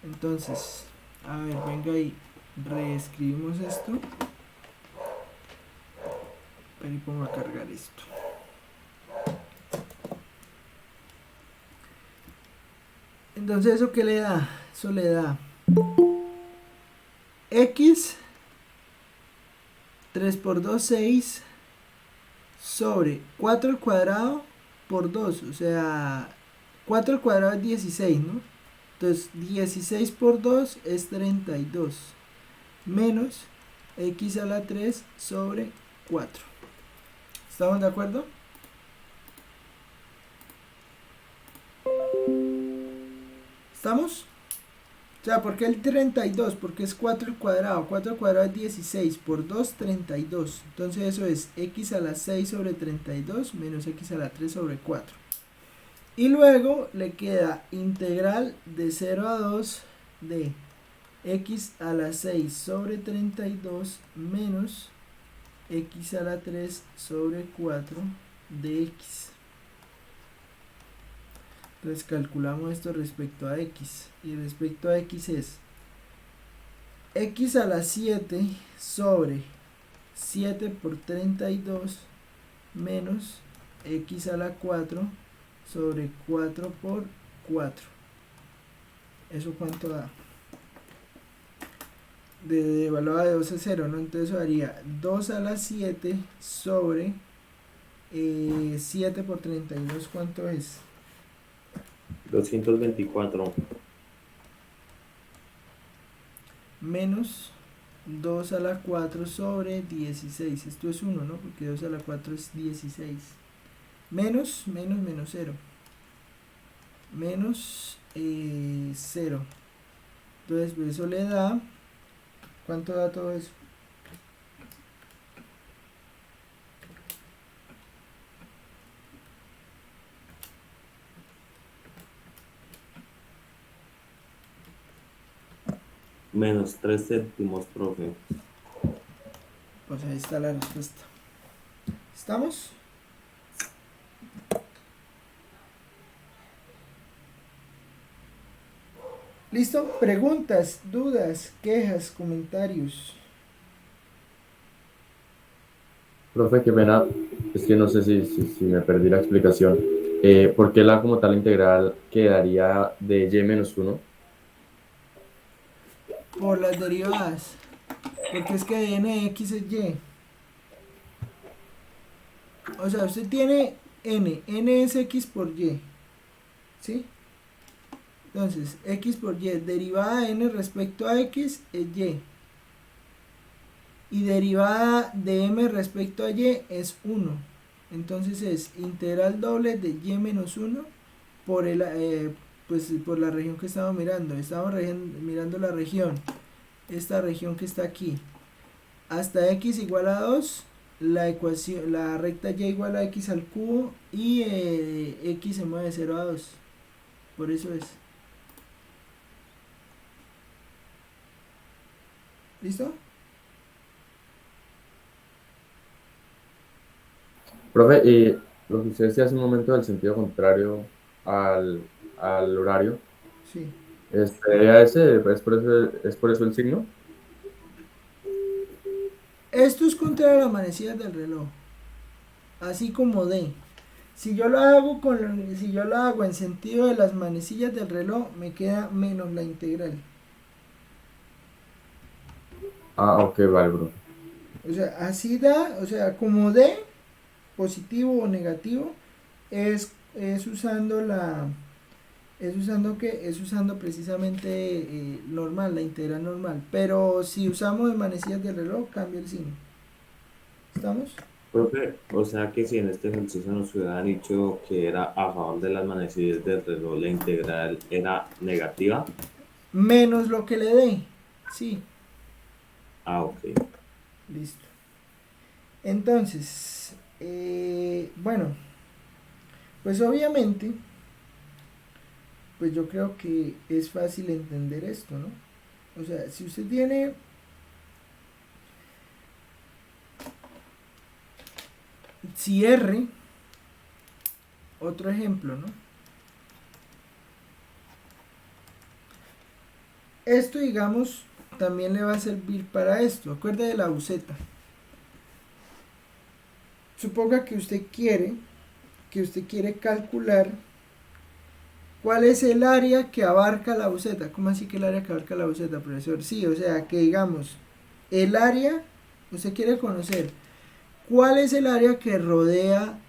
Entonces, a ver, venga ahí, reescribimos esto. Y pongo a cargar esto. Entonces, ¿eso qué le da? Eso le da x 3 por 2, 6 sobre 4 al cuadrado por 2, o sea, 4 al cuadrado es 16, ¿no? Entonces, 16 por 2 es 32, menos x a la 3 sobre 4. ¿Estamos de acuerdo? ¿Estamos? O sea, ¿por qué el 32? Porque es 4 al cuadrado. 4 al cuadrado es 16. Por 2, 32. Entonces eso es x a la 6 sobre 32 menos x a la 3 sobre 4. Y luego le queda integral de 0 a 2 de x a la 6 sobre 32 menos x a la 3 sobre 4 de x. Entonces calculamos esto respecto a x. Y respecto a x es x a la 7 sobre 7 por 32 menos x a la 4 sobre 4 por 4. ¿Eso cuánto da? De evaluada de 2 a 0, ¿no? Entonces eso daría 2 a la 7 sobre 7 por 32, ¿cuánto es? 224. Menos 2 a la 4 sobre 16. Esto es 1, ¿no? Porque 2 a la 4 es 16. Menos 0. Menos 0. Entonces, pues eso le da... ¿Cuánto da todo eso? Menos 3 céntimos, profe. Pues ahí está la respuesta. ¿Estamos? ¿Listo? Preguntas, dudas, quejas, comentarios. Profe, qué pena, es que no sé si me perdí la explicación. ¿Por qué la como tal integral quedaría de y menos 1? Por las derivadas. Porque es que n de x es y. O sea, usted tiene n es x por y. ¿Sí? Entonces, x por y, derivada de n respecto a x es y. Y derivada de m respecto a y es 1. Entonces es integral doble de y menos 1 por pues por la región que estamos mirando. Estamos mirando la región. Esta región que está aquí. Hasta x igual a 2, la ecuación, la recta y igual a x al cubo y x se mueve de 0 a 2. Por eso es. ¿Listo? Profe, y lo que usted decía hace un momento del sentido contrario al horario, Sí. ¿sería ese? Es por eso el signo? Esto es contra las manecillas del reloj. Así como D. Si yo lo hago si yo lo hago en sentido de las manecillas del reloj, me queda menos la integral. Ah, ok, vale, bro. O sea, así da, o sea, como D, positivo o negativo, es usando es usando precisamente normal, la integral normal. Pero si usamos de manecillas del reloj, cambia el signo. ¿Estamos? Profe, o sea que si en este ejercicio nos hubieran dicho que era a favor de las manecillas del reloj, la integral era negativa. Menos lo que le dé. Sí, Ah, ok. listo. Entonces, bueno, pues obviamente, pues yo creo que es fácil entender esto, ¿no? O sea, si usted tiene si R, otro ejemplo, ¿no? Esto, digamos, también le va a servir para esto. Acuerde de la buceta. Suponga que usted quiere calcular cuál es el área que abarca la buceta. ¿Cómo así que el área que abarca la buceta, profesor? Sí, o sea, que digamos, el área, usted quiere conocer cuál es el área que rodea,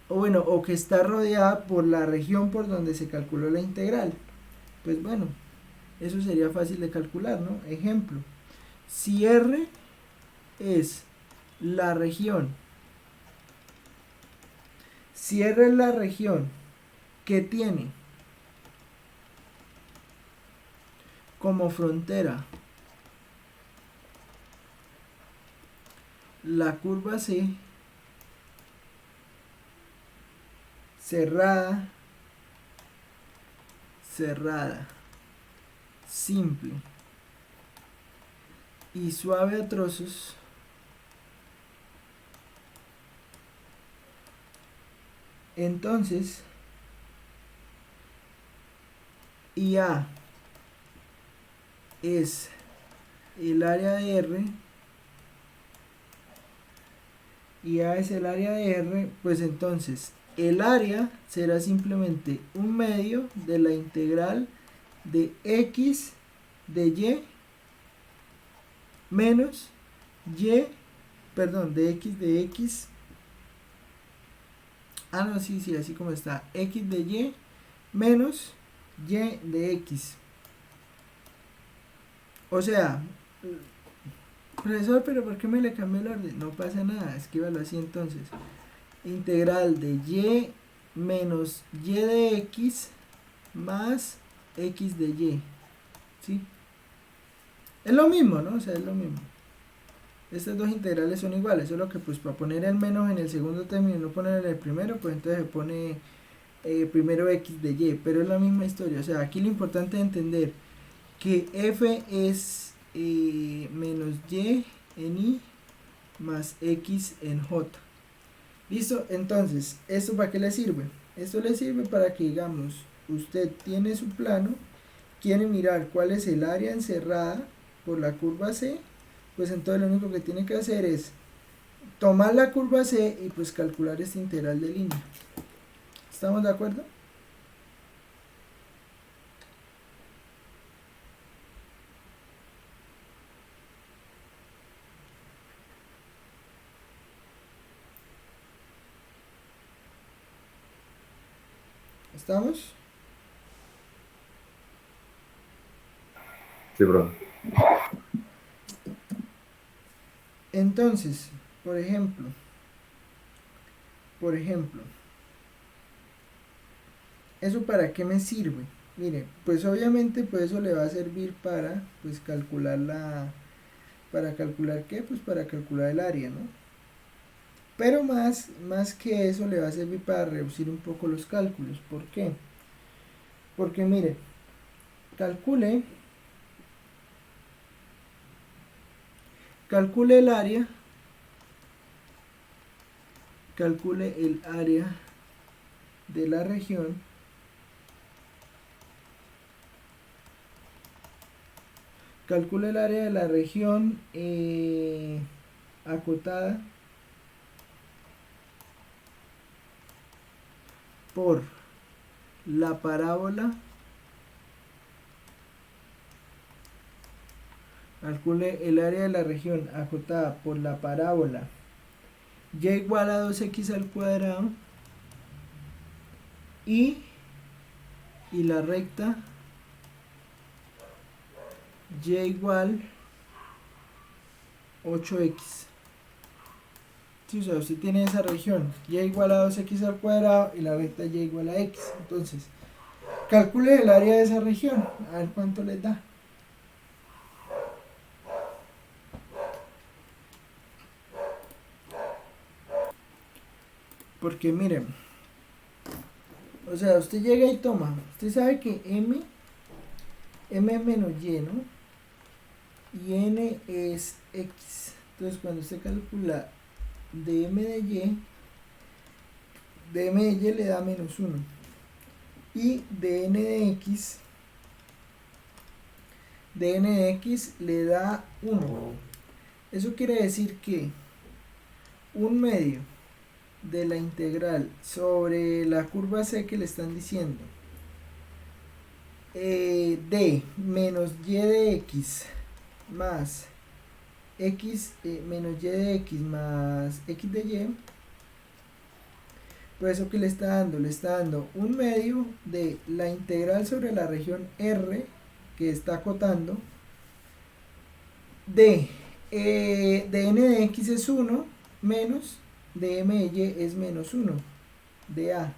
o bueno, o que está rodeada por la región por donde se calculó la integral. Pues bueno, eso sería fácil de calcular, ¿no? Ejemplo, si R es la región, si R es la región que tiene como frontera la curva C cerrada cerrada, simple y suave a trozos, entonces IA es el área de R, IA es el área de R, pues entonces el área será simplemente un medio de la integral de x de y menos y, perdón, de x, no, sí, así como está, x de y menos y de x. O sea, profesor, pero ¿por qué me le cambió el orden? No pasa nada, escríbalo así entonces. Integral de y menos y de x más x de y. ¿Sí? Es lo mismo, ¿no? O sea, es lo mismo. Estas dos integrales son iguales, solo que pues para poner el menos en el segundo término y no poner en el primero, pues entonces se pone primero x de y, pero es la misma historia. O sea, aquí lo importante es entender que f es menos y en i más x en j. ¿Listo? Entonces, ¿esto para qué le sirve? Esto le sirve para que, digamos, usted tiene su plano, quiere mirar cuál es el área encerrada por la curva C, pues entonces lo único que tiene que hacer es tomar la curva C y pues calcular este integral de línea. ¿Estamos de acuerdo? ¿Estamos? Sí, bro. Entonces, por ejemplo, ¿eso para qué me sirve? Mire, pues obviamente pues eso le va a servir para pues calcular ¿para calcular qué? Pues para calcular el área, ¿no? Pero más que eso le va a servir para reducir un poco los cálculos. ¿Por qué? Porque mire, calcule el área, calcule el área de la región acotada por la parábola, calcule el área de la región acotada por la parábola y igual a 2x al cuadrado y la recta y igual 8x. Sí, o sea, usted tiene esa región y igual a 2x al cuadrado y la recta y igual a x. Entonces, calcule el área de esa región, a ver cuánto les da. Porque miren, o sea, usted llega y toma, usted sabe que m es menos y, ¿no? Y n es x. Entonces cuando usted calcula de m de y le da menos 1. Y de n de x le da 1. Eso quiere decir que un medio de la integral sobre la curva C que le están diciendo de menos y de x más x menos y de x más x de y, pues eso que le está dando un medio de la integral sobre la región R que está acotando de n de x es 1 menos de m de y es menos 1 de a.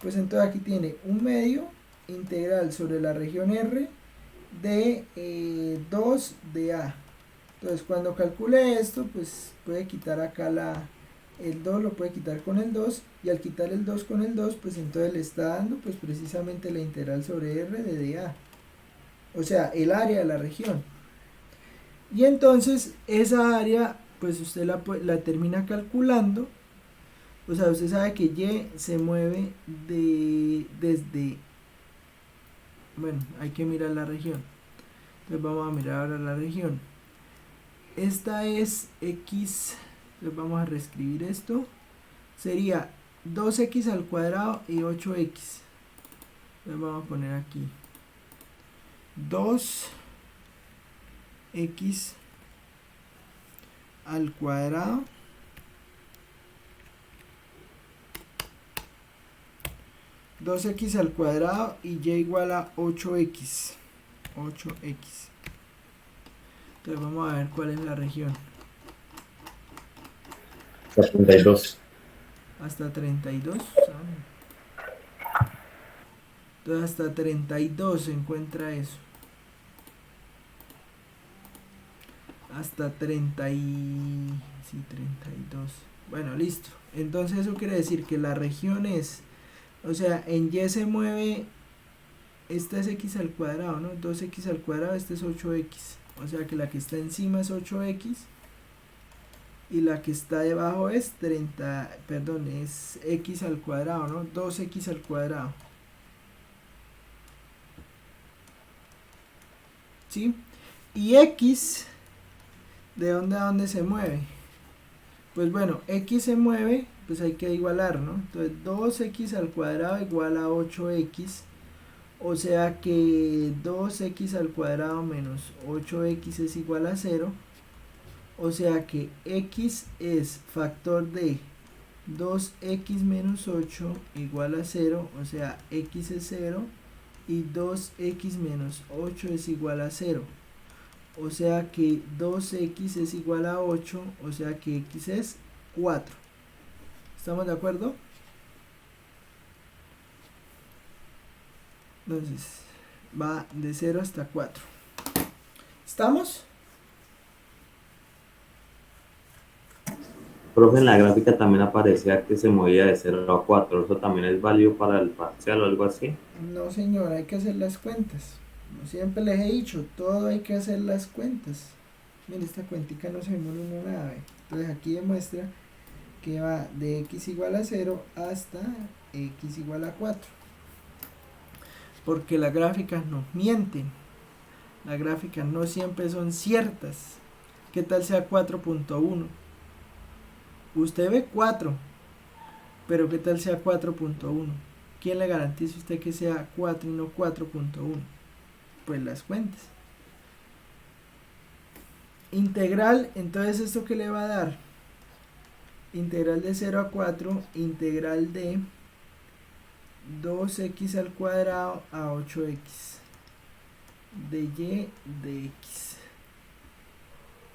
Pues entonces aquí tiene un medio integral sobre la región R de 2 de a. Entonces cuando calcule esto, pues puede quitar acá la el 2 lo puede quitar con el 2, y al quitar el 2 con el 2, pues entonces le está dando pues precisamente la integral sobre R de dA, o sea, el área de la región. Y entonces esa área pues usted la termina calculando, o sea, usted sabe que Y se mueve desde, bueno, hay que mirar la región, entonces vamos a mirar ahora la región. Esta es X, entonces vamos a reescribir esto, sería 2x al cuadrado y 8x, entonces vamos a poner aquí 2x al cuadrado y y igual a 8x. Entonces vamos a ver cuál es la región. 32. Hasta 32. Entonces hasta 32 se encuentra eso. Hasta 30 sí, 32. Bueno, listo. Entonces eso quiere decir que la región es, o sea, en Y se mueve, esta es x al cuadrado, ¿no? 2x al cuadrado, este es 8x. O sea que la que está encima es 8x. Y la que está debajo es 30, perdón, es x al cuadrado, ¿no? 2x al cuadrado. ¿Sí? Y x, ¿de dónde a dónde se mueve? Pues bueno, x se mueve, pues hay que igualar, ¿no? Entonces 2x al cuadrado igual a 8x. O sea que 2x al cuadrado menos 8x es igual a 0. O sea que x es factor de 2x menos 8 igual a 0. O sea, x es 0. Y 2x menos 8 es igual a 0. O sea que 2x es igual a 8. O sea que x es 4. ¿Estamos de acuerdo? Entonces, va de 0 hasta 4. ¿Estamos? Profe, en la gráfica también aparecía que se movía de 0 a 4. ¿Eso también es válido para el parcial o algo así? No, señor, hay que hacer las cuentas. Como siempre les he dicho, todo hay que hacer las cuentas. Mire, esta cuentica no se demora uno nada. Entonces aquí demuestra que va de x igual a 0 hasta x igual a 4. Porque las gráficas nos mienten. Las gráficas no siempre son ciertas. ¿Qué tal sea 4.1? Usted ve 4, pero ¿qué tal sea 4.1? ¿Quién le garantiza a usted que sea 4 y no 4.1? Pues las cuentas. Integral, entonces ¿esto qué le va a dar? Integral de 0 a 4, integral de 2x al cuadrado a 8x de y de x.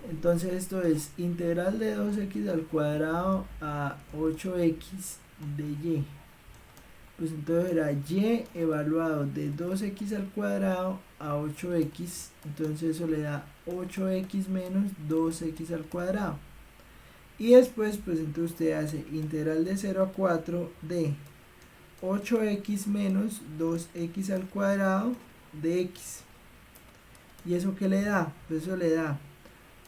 Entonces esto es integral de 2x al cuadrado a 8x de y. Pues entonces era y evaluado de 2x al cuadrado a 8x. Entonces eso le da 8x menos 2x al cuadrado. Y después pues entonces usted hace integral de 0 a 4 de 8x menos 2x al cuadrado de x. ¿Y eso qué le da? Pues eso le da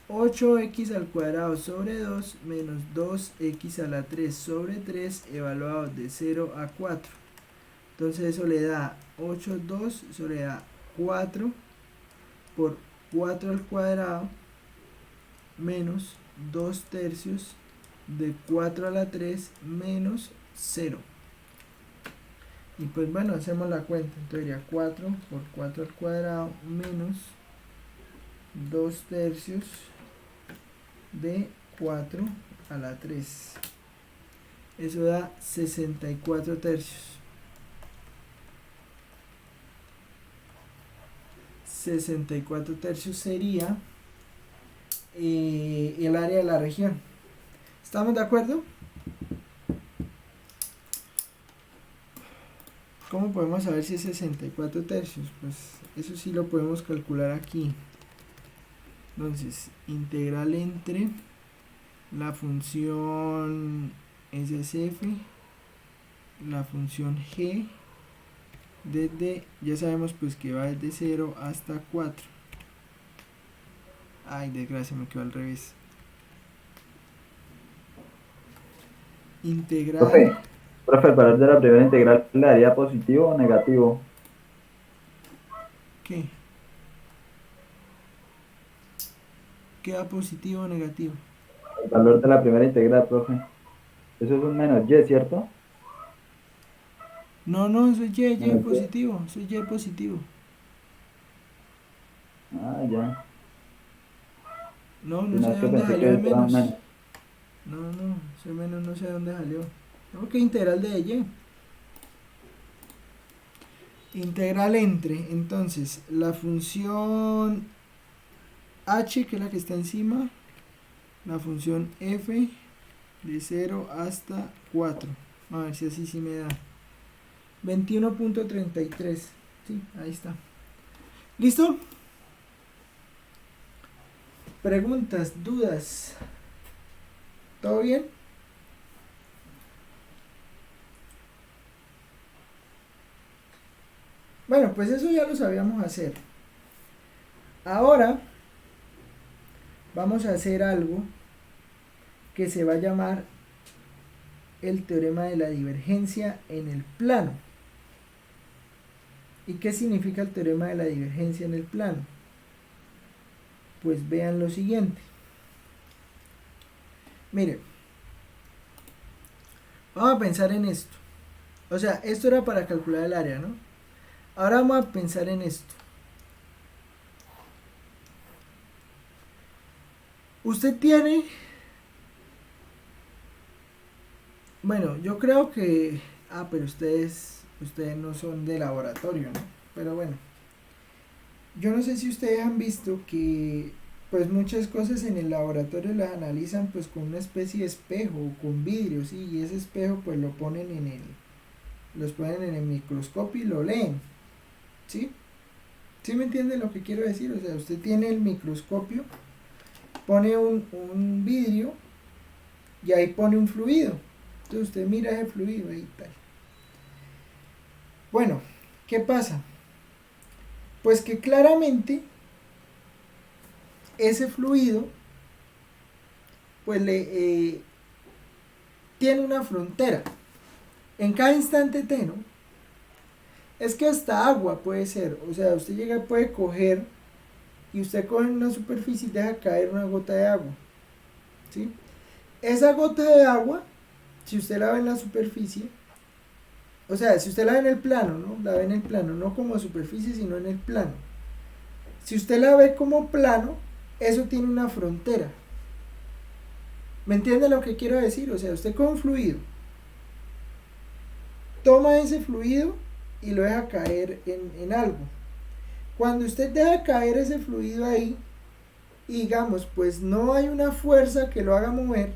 8x al cuadrado sobre 2 menos 2x a la 3 sobre 3 evaluado de 0 a 4. Entonces eso le da 8,2, eso le da 4 por 4 al cuadrado menos 2 tercios de 4 a la 3 menos 0. Y pues bueno, hacemos la cuenta. Entonces sería 4 por 4 al cuadrado menos 2 tercios de 4 a la 3. Eso da 64 tercios. 64 tercios sería el área de la región. ¿Estamos de acuerdo? ¿Cómo podemos saber si es 64 tercios? Pues eso sí lo podemos calcular aquí. Entonces, integral entre la función SSF, la función G, desde, ya sabemos pues que va desde 0 hasta 4. Ay, desgracia, me quedó al revés. Integral. Profe, el valor de la primera integral le daría positivo o negativo. ¿Qué? ¿Queda positivo o negativo? El valor de la primera integral, profe. Eso es un menos y, ¿cierto? No, no, eso es Y Menos y. positivo, eso es Y positivo. Ah, ya. No, Si no no, sé es de que dónde pensé salió que de era un menos. menos. No, no, ese menos no sé de dónde salió. No, que integral de Y. Integral entre, entonces, la función h, que es la que está encima, la función f de 0 hasta 4. A ver si así sí me da. 21.33. Sí, ahí está. ¿Listo? Preguntas, dudas. ¿Todo bien? Bueno, pues eso ya lo sabíamos hacer. Ahora vamos a hacer algo que se va a llamar el teorema de la divergencia en el plano. ¿Y qué significa el teorema de la divergencia en el plano? Pues vean lo siguiente. Miren, vamos a pensar en esto. O sea, esto era para calcular el área, ¿no? Ahora vamos a pensar en esto. Usted tiene... Bueno, yo creo que... Ah, pero ustedes no son de laboratorio, ¿no? Pero bueno. Yo no sé si ustedes han visto que pues muchas cosas en el laboratorio las analizan pues con una especie de espejo o con vidrio, ¿sí? Y ese espejo pues los ponen en el microscopio y lo leen, ¿sí? ¿Sí me entiende lo que quiero decir? O sea, usted tiene el microscopio, pone un vidrio y ahí pone un fluido. Entonces usted mira ese fluido ahí tal. Bueno, ¿qué pasa? Pues que claramente ese fluido pues tiene una frontera en cada instante t, ¿no? Es que hasta agua puede ser, o sea, usted puede coger y usted coge una superficie y deja caer una gota de agua, ¿sí? Esa gota de agua, si usted la ve en la superficie, o sea, si usted la ve en el plano, ¿no? La ve en el plano, no como superficie, sino en el plano. Si usted la ve como plano, eso tiene una frontera. ¿Me entiende lo que quiero decir? O sea, usted con un fluido, toma ese fluido y lo deja caer en algo. Cuando usted deja caer ese fluido ahí, y digamos, pues no hay una fuerza que lo haga mover,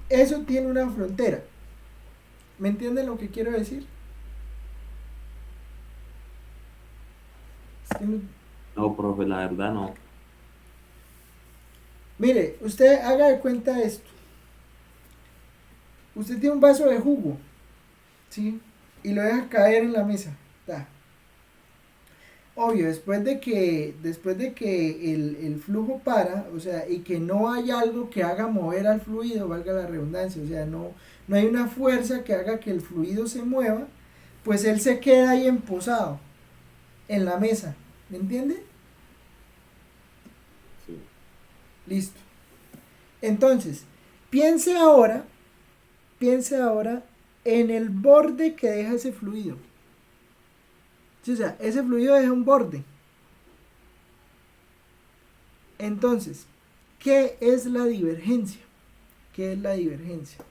eso tiene una frontera. ¿Me entiende lo que quiero decir? Es que no... No, profe, la verdad no. Mire, usted haga de cuenta esto. Usted tiene un vaso de jugo, ¿sí? Y lo deja caer en la mesa. Ta. Obvio, después de que el flujo para, o sea, y que no hay algo que haga mover al fluido, valga la redundancia, o sea, no hay una fuerza que haga que el fluido se mueva, pues él se queda ahí emposado en la mesa. ¿Me entiende? Sí. Listo. Entonces, piense ahora en el borde que deja ese fluido. O sea, ese fluido deja un borde. Entonces, ¿qué es la divergencia? ¿Qué es la divergencia?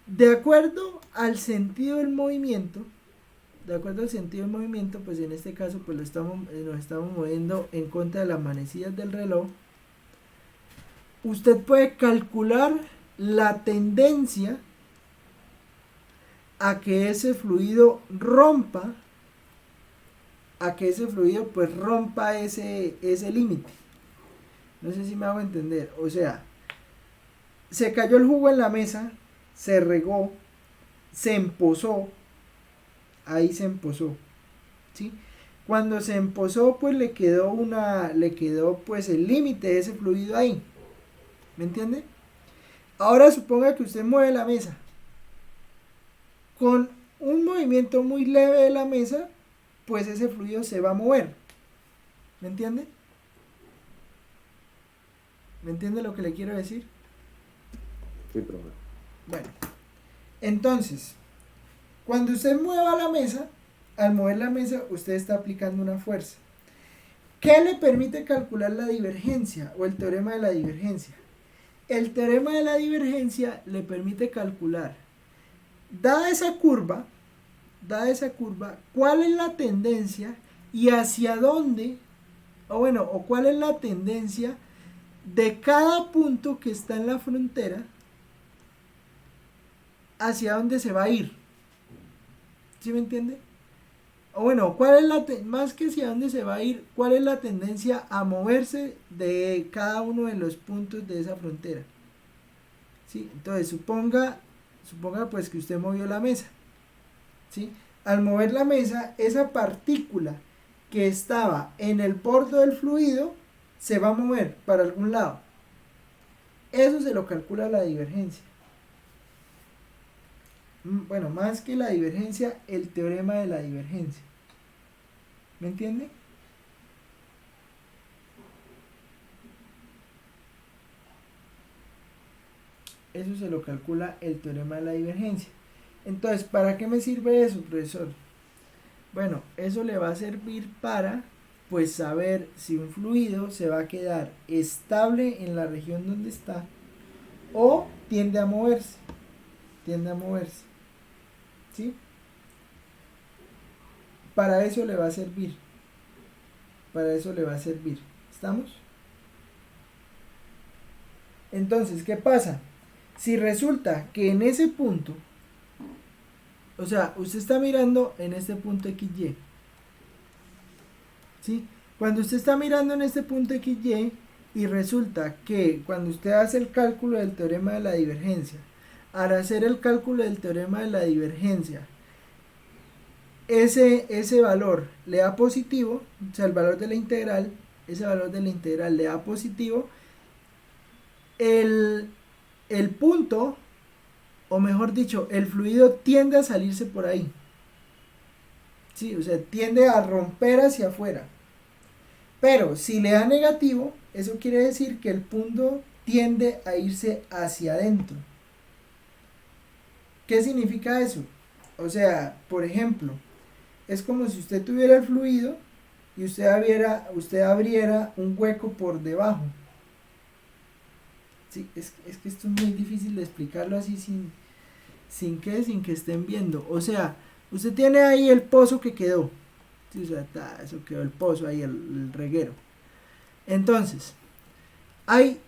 De acuerdo al sentido del movimiento, pues en este caso pues nos estamos moviendo en contra de las manecillas del reloj. Usted puede calcular la tendencia a que ese fluido rompa, pues rompa ese límite. No sé si me hago entender. O sea, se cayó el jugo en la mesa, se regó, se empozó, ahí se empozó, ¿sí? Cuando se empozó, pues le quedó pues el límite de ese fluido ahí, ¿me entiende? Ahora suponga que usted mueve la mesa. Con un movimiento muy leve de la mesa, pues ese fluido se va a mover, ¿me entiende? ¿Me entiende lo que le quiero decir? Sí, profe. Bueno, entonces, cuando usted mueva la mesa, al mover la mesa, usted está aplicando una fuerza. ¿Qué le permite calcular la divergencia o el teorema de la divergencia? El teorema de la divergencia le permite calcular, dada esa curva, cuál es la tendencia y hacia dónde, o cuál es la tendencia de cada punto que está en la frontera, hacia dónde se va a ir. ¿Sí me entiende? O bueno, más que hacia dónde se va a ir, cuál es la tendencia a moverse de cada uno de los puntos de esa frontera. ¿Sí? Entonces, suponga pues que usted movió la mesa. ¿Sí? Al mover la mesa, esa partícula que estaba en el borde del fluido se va a mover para algún lado. Eso se lo calcula la divergencia. Bueno, más que la divergencia, el teorema de la divergencia. ¿Me entiende? Eso se lo calcula el teorema de la divergencia. Entonces, ¿para qué me sirve eso, profesor? Bueno, eso le va a servir para, pues, saber si un fluido se va a quedar estable en la región donde está o tiende a moverse. ¿Sí? Para eso le va a servir. ¿Estamos? Entonces, ¿qué pasa? Si resulta que en ese punto, o sea, usted está mirando en este punto XY, ¿sí? Cuando usted está mirando en este punto XY y resulta que cuando usted hace el cálculo del teorema de la divergencia, al hacer el cálculo del teorema de la divergencia, ese valor le da positivo, o sea, el valor de la integral, ese valor de la integral le da positivo, el punto, o mejor dicho, el fluido tiende a salirse por ahí. Sí, o sea, tiende a romper hacia afuera. Pero si le da negativo, eso quiere decir que el punto tiende a irse hacia adentro. ¿Qué significa eso? O sea, por ejemplo, es como si usted tuviera el fluido y usted abriera un hueco por debajo. Sí, es que esto es muy difícil de explicarlo así sin que estén viendo. O sea, usted tiene ahí el pozo que quedó. Sí, o sea, eso quedó el pozo ahí, el reguero. Entonces,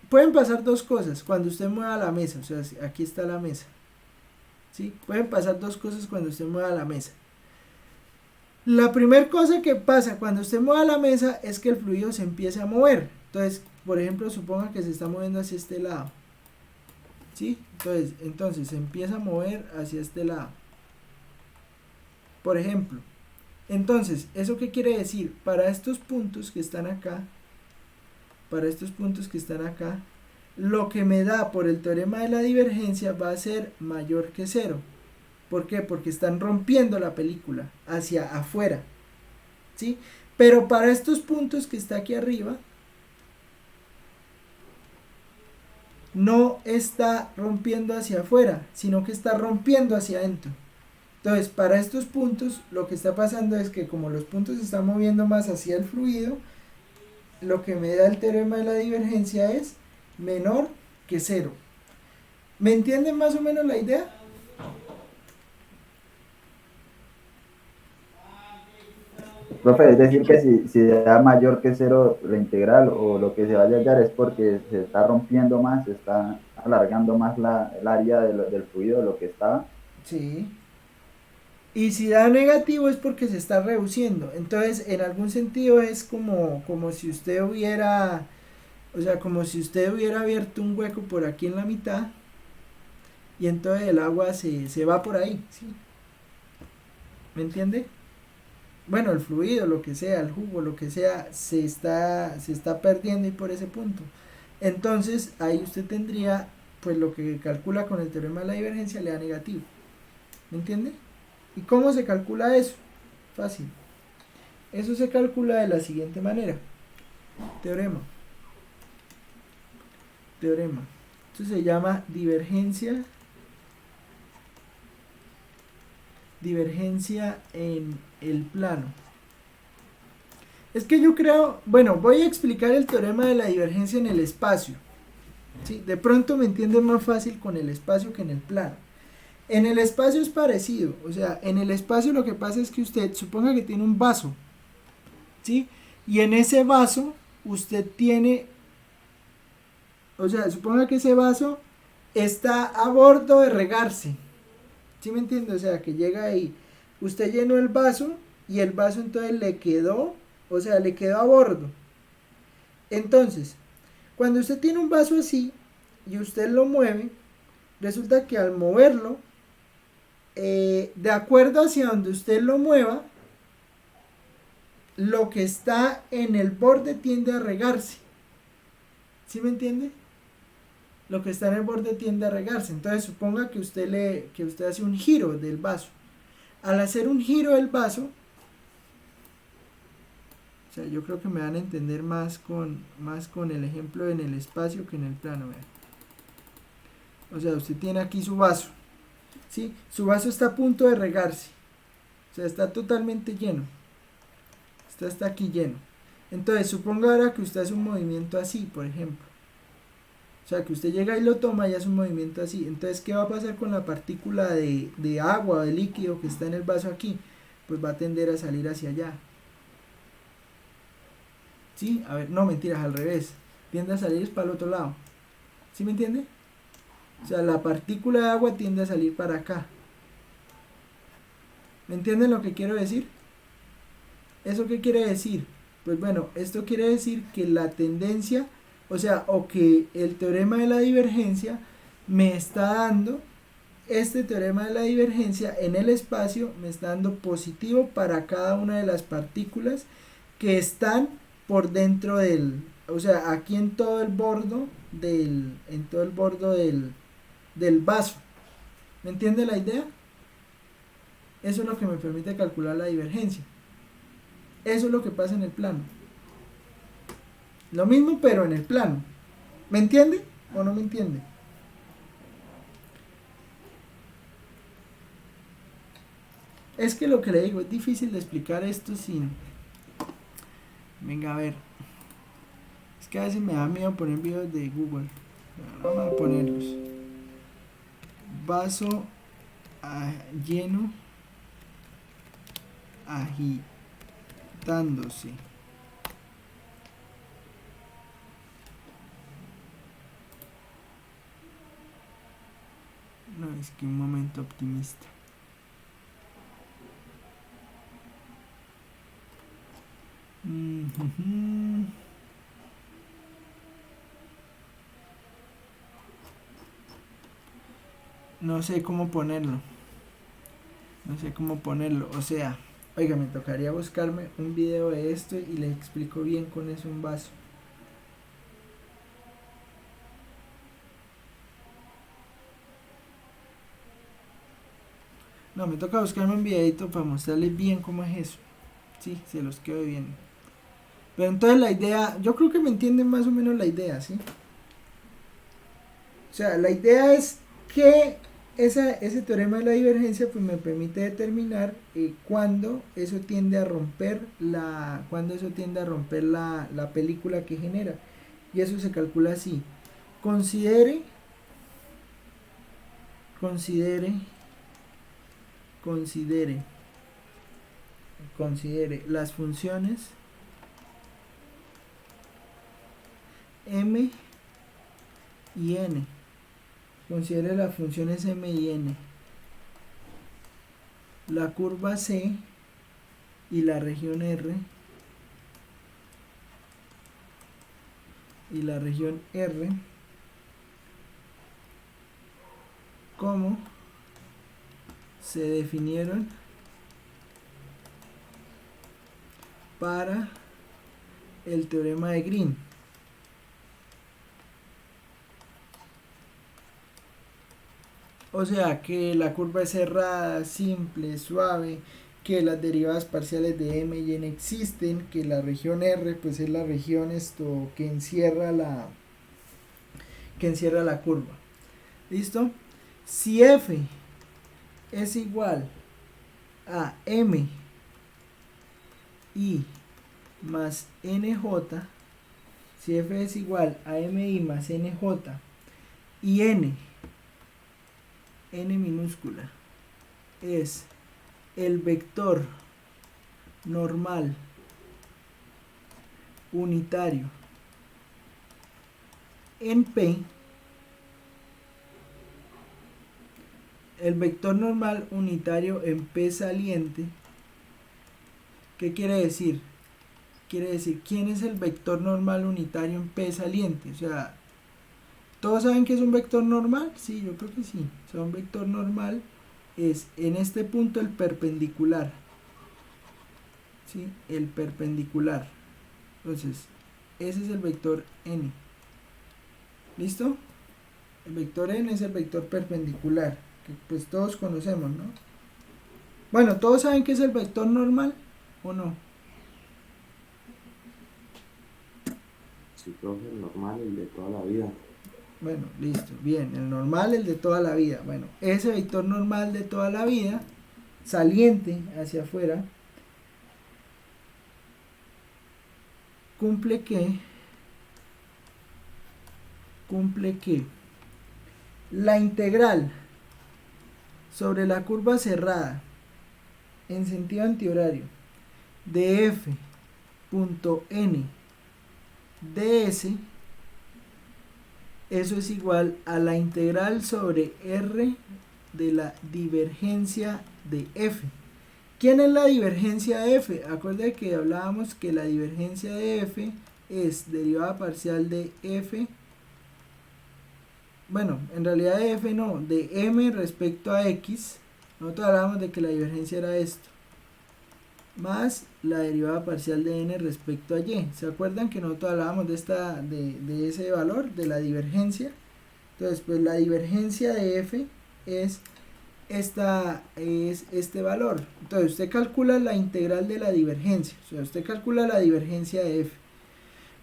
pueden pasar dos cosas cuando usted mueva la mesa. O sea, aquí está la mesa. ¿Sí? Pueden pasar dos cosas cuando usted mueva la mesa. La primera cosa que pasa cuando usted mueva la mesa es que el fluido se empieza a mover. Entonces, por ejemplo, suponga que se está moviendo hacia este lado. ¿Sí? Entonces se empieza a mover hacia este lado. Por ejemplo. Entonces, ¿eso qué quiere decir? Para estos puntos que están acá, lo que me da por el teorema de la divergencia va a ser mayor que 0. ¿Por qué? Porque están rompiendo la película hacia afuera. ¿Sí? Pero para estos puntos que está aquí arriba, no está rompiendo hacia afuera, sino que está rompiendo hacia adentro. Entonces, para estos puntos, lo que está pasando es que como los puntos se están moviendo más hacia el fluido, lo que me da el teorema de la divergencia es menor que 0. ¿Me entienden más o menos la idea? Profe, es decir que si da mayor que 0 la integral o lo que se vaya a hallar es porque se está rompiendo más, se está alargando más el área del fluido de lo que estaba. Sí. Y si da negativo es porque se está reduciendo. Entonces, en algún sentido es como si usted hubiera O sea, como si usted hubiera abierto un hueco por aquí en la mitad y entonces el agua se va por ahí, ¿sí? ¿Me entiende? Bueno, el fluido, lo que sea, el jugo, lo que sea, se está perdiendo y por ese punto. Entonces, ahí usted tendría, pues lo que calcula con el teorema de la divergencia le da negativo. ¿Me entiende? ¿Y cómo se calcula eso? Fácil. Eso se calcula de la siguiente manera. Teorema. Esto se llama divergencia en el plano. Es que yo creo, bueno, voy a explicar el teorema de la divergencia en el espacio. ¿Sí? De pronto me entienden más fácil con el espacio que en el plano. En el espacio es parecido, o sea, en el espacio lo que pasa es que usted suponga que tiene un vaso, ¿sí? Y en ese vaso usted tiene, o sea, suponga que ese vaso está a bordo de regarse, ¿sí me entiende? O sea, que llega ahí, usted llenó el vaso y el vaso entonces le quedó, o sea, le quedó a bordo. Entonces, cuando usted tiene un vaso así y usted lo mueve, resulta que al moverlo, de acuerdo hacia donde usted lo mueva, lo que está en el borde tiende a regarse. ¿Sí me entiende? Lo que está en el borde tiende a regarse. Entonces suponga que usted hace un giro del vaso. Al hacer un giro del vaso, o sea, yo creo que me van a entender más con el ejemplo en el espacio que en el plano. Vean. O sea, usted tiene aquí su vaso, ¿sí? Su vaso está a punto de regarse. O sea, está totalmente lleno. Está aquí lleno. Entonces, suponga ahora que usted hace un movimiento así, por ejemplo. O sea, que usted llega y lo toma y hace un movimiento así. Entonces, ¿qué va a pasar con la partícula de agua o de líquido que está en el vaso aquí? Pues va a tender a salir hacia allá. ¿Sí? A ver, no, mentiras, al revés. Tiende a salir para el otro lado. ¿Sí me entiende? O sea, la partícula de agua tiende a salir para acá. ¿Me entienden lo que quiero decir? ¿Eso qué quiere decir? Pues bueno, esto quiere decir que la tendencia, o sea, o que el teorema de la divergencia me está dando, este teorema de la divergencia en el espacio me está dando positivo para cada una de las partículas que están por dentro o sea, aquí en todo el borde del vaso. ¿Me entiende la idea? Eso es lo que me permite calcular la divergencia. Eso es lo que pasa en el plano. Lo mismo pero en el plano. ¿Me entiende o no me entiende? Es que lo que le digo, es difícil de explicar esto sin... Venga, a ver. Es que a veces me da miedo poner videos de Google. Vamos a ponerlos. Vaso lleno agitándose. No, es que un momento optimista. No sé cómo ponerlo. O sea, oiga, me tocaría buscarme un video de esto y le explico bien con eso un vaso. No, me toca buscarme un videito para mostrarles bien cómo es eso. Sí, se los quedo bien. Pero entonces la idea, yo creo que me entienden más o menos la idea, ¿sí? O sea, la idea es que ese teorema de la divergencia pues me permite determinar cuándo eso tiende a romper la película que genera. Y eso se calcula así. Considere las funciones m y n. Considere las funciones m y n, la curva C y la región R y la región R como se definieron para el teorema de Green. O sea, que la curva es cerrada, simple, suave, que las derivadas parciales de m y n existen, que la región R pues es la región que encierra la curva. ¿Listo? Si f es igual a m i más nj, si f es igual a mi más nj y n minúscula es el vector normal unitario en P, el vector normal unitario en P saliente, ¿qué quiere decir? Quiere decir, ¿quién es el vector normal unitario en P saliente? O sea, ¿todos saben que es un vector normal? Sí, yo creo que sí. O sea, un vector normal es en este punto el perpendicular. ¿Sí? El perpendicular. Entonces, ese es el vector n. ¿Listo? El vector n es el vector perpendicular, que pues todos conocemos, ¿no? Bueno, ¿todos saben qué es el vector normal o no? Sí, profe, normal, el de toda la vida. Bueno, listo, bien, el normal, el de toda la vida. Bueno, ese vector normal de toda la vida, saliente hacia afuera, cumple que la integral sobre la curva cerrada en sentido antihorario de f.n ds, eso es igual a la integral sobre r de la divergencia de f. ¿Quién es la divergencia de f? Acuérdense que hablábamos que la divergencia de f es derivada parcial de f, bueno, en realidad de f no, de m respecto a x. Nosotros hablábamos de que la divergencia era esto, más la derivada parcial de n respecto a y. ¿Se acuerdan que nosotros hablábamos de ese valor, de la divergencia? Entonces, pues la divergencia de f es este valor. Entonces, usted calcula la integral de la divergencia. O sea, usted calcula la divergencia de f.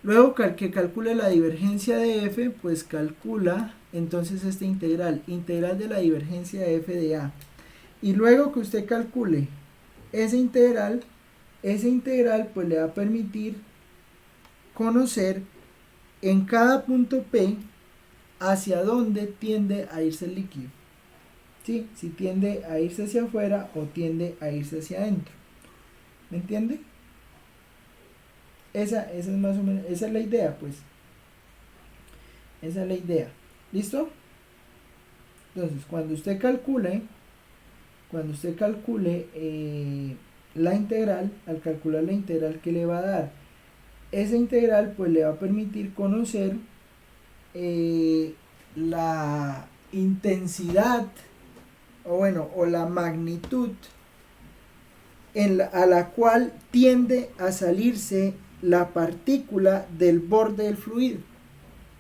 Luego que calcule la divergencia de f, pues calcula entonces esta integral de la divergencia de f de a. Y luego que usted calcule esa integral pues le va a permitir conocer en cada punto P hacia dónde tiende a irse el líquido. ¿Sí? Si tiende a irse hacia afuera o tiende a irse hacia adentro. ¿Me entiende? Esa es más o menos, esa es la idea, pues. Esa es la idea. ¿Listo? Entonces, cuando usted calcule la integral, al calcular la integral que le va a dar, esa integral pues le va a permitir conocer la intensidad o la magnitud a la cual tiende a salirse la partícula del borde del fluido.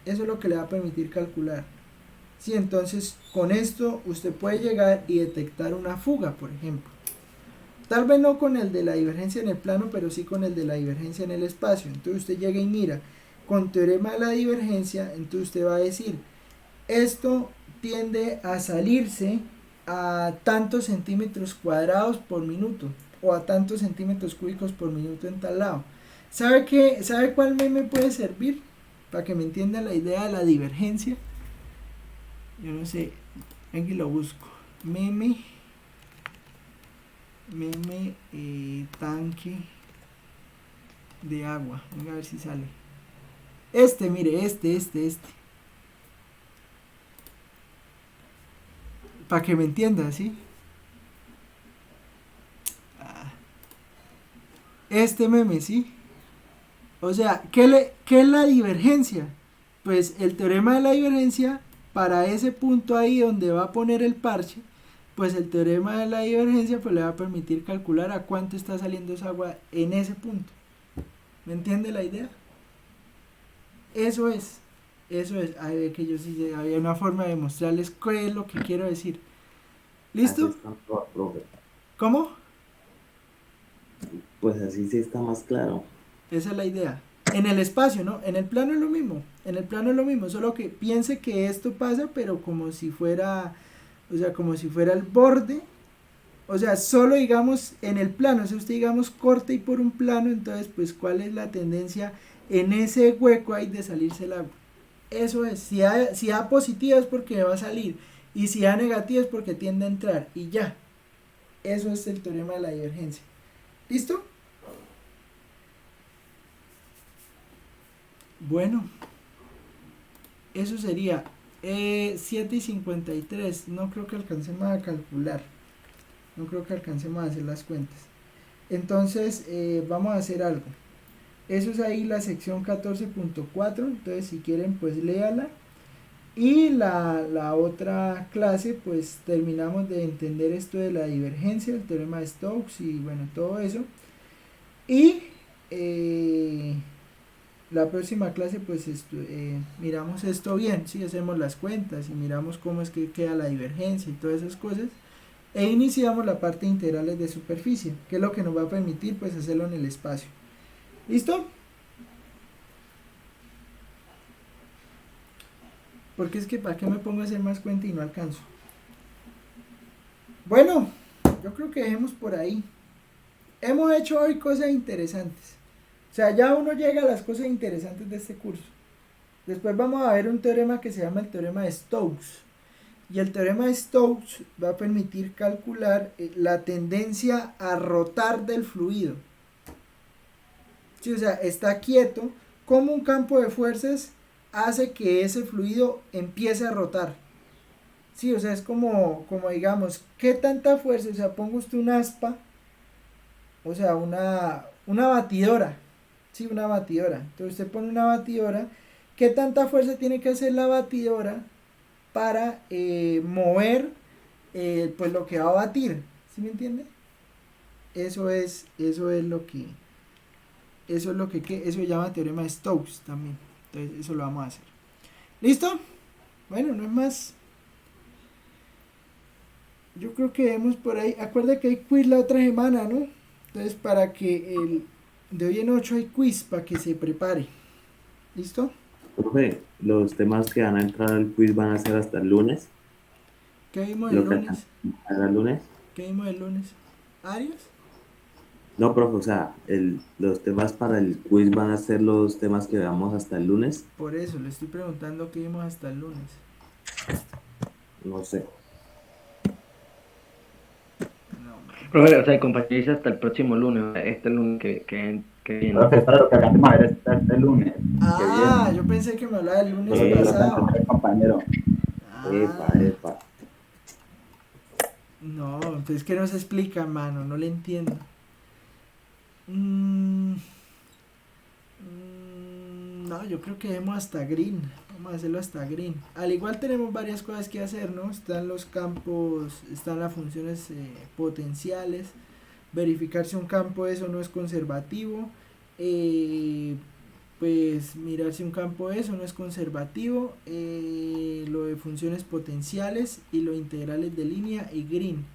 Eso es lo que le va a permitir calcular. Sí, entonces con esto usted puede llegar y detectar una fuga, por ejemplo. Tal vez no con el de la divergencia en el plano, pero sí con el de la divergencia en el espacio. Entonces usted llega y mira, con teorema de la divergencia, entonces usted va a decir, esto tiende a salirse a tantos centímetros cuadrados por minuto, o a tantos centímetros cúbicos por minuto en tal lado. ¿Sabe cuál meme puede servir? Para que me entiendan la idea de la divergencia. Yo no sé, aquí lo busco. Meme tanque de agua. Venga a ver si sale. Mire, este. Para que me entiendan, ¿sí? Este meme, ¿sí? O sea, ¿qué es la divergencia? pues el teorema de la divergencia, para ese punto ahí donde va a poner el parche, pues el teorema de la divergencia pues le va a permitir calcular a cuánto está saliendo esa agua en ese punto. ¿Me entiende la idea? Eso es. Ay, ve que yo sí había una forma de mostrarles qué es lo que quiero decir. ¿Listo? Así está mejor, profe. ¿Cómo? Pues así sí está más claro. Esa es la idea. En el espacio, ¿no? En el plano es lo mismo. En el plano es lo mismo, solo que piense que esto pasa, pero como si fuera, o sea, como si fuera el borde. O sea, solo digamos en el plano, si usted digamos corta y por un plano, entonces pues cuál es la tendencia en ese hueco ahí de salirse el agua. Eso es, si A positiva es porque va a salir y si A negativa es porque tiende a entrar y ya. Eso es el teorema de la divergencia. ¿Listo? Bueno, eso sería 7:53. No creo que alcancemos a calcular. No creo que alcancemos a hacer las cuentas. Entonces, vamos a hacer algo. Eso es ahí la sección 14.4. Entonces, si quieren, pues léala. Y la otra clase, pues terminamos de entender esto de la divergencia, el teorema de Stokes y bueno, todo eso. Y la próxima clase, pues miramos esto bien, ¿sí? Hacemos las cuentas y miramos cómo es que queda la divergencia y todas esas cosas. E iniciamos la parte de integrales de superficie, que es lo que nos va a permitir pues hacerlo en el espacio. ¿Listo? Porque es que para qué me pongo a hacer más cuenta y no alcanzo. Bueno, yo creo que dejemos por ahí. Hemos hecho hoy cosas interesantes. O sea, ya uno llega a las cosas interesantes de este curso. Después vamos a ver un teorema que se llama el teorema de Stokes. Y el teorema de Stokes va a permitir calcular la tendencia a rotar del fluido. Sí, o sea, está quieto, como un campo de fuerzas hace que ese fluido empiece a rotar. Sí, o sea, es como digamos, ¿qué tanta fuerza? O sea, ponga usted un aspa, o sea, una batidora. Sí, una batidora. Entonces usted pone una batidora, ¿qué tanta fuerza tiene que hacer la batidora para mover pues lo que va a batir? ¿Sí me entiende? Eso es lo que eso se llama teorema de Stokes también. Entonces eso lo vamos a hacer. ¿Listo? Bueno, no es más. Yo creo que vemos por ahí. Acuerda que hay quiz la otra semana, ¿no? Entonces para que de hoy en 8 hay quiz para que se prepare. ¿Listo? Profe, los temas que van a entrar al quiz van a ser hasta el lunes. ¿Qué vimos el lunes? ¿El lunes? ¿Qué vimos el lunes? ¿Arios? No, profe, o sea, los temas para el quiz van a ser los temas que veamos hasta el lunes. Por eso, le estoy preguntando qué vimos hasta el lunes. No sé. No, Profe, o sea, el compañero dice hasta el próximo lunes, este lunes que viene. Profe, esto es lo que acabamos de ver este lunes. Ah, yo pensé que me hablaba del lunes Nosotros lo pasado. tenemos, compañero. Epa. No, pues que no se explica, mano, no le entiendo. No, yo creo que vemos hasta green. Vamos a hacerlo hasta green. Al igual tenemos varias cosas que hacer, ¿no? Están los campos, están las funciones potenciales. Verificar si un campo es o no es conservativo. Pues mirar si un campo es o no es conservativo. Lo de funciones potenciales y lo de integrales de línea y green.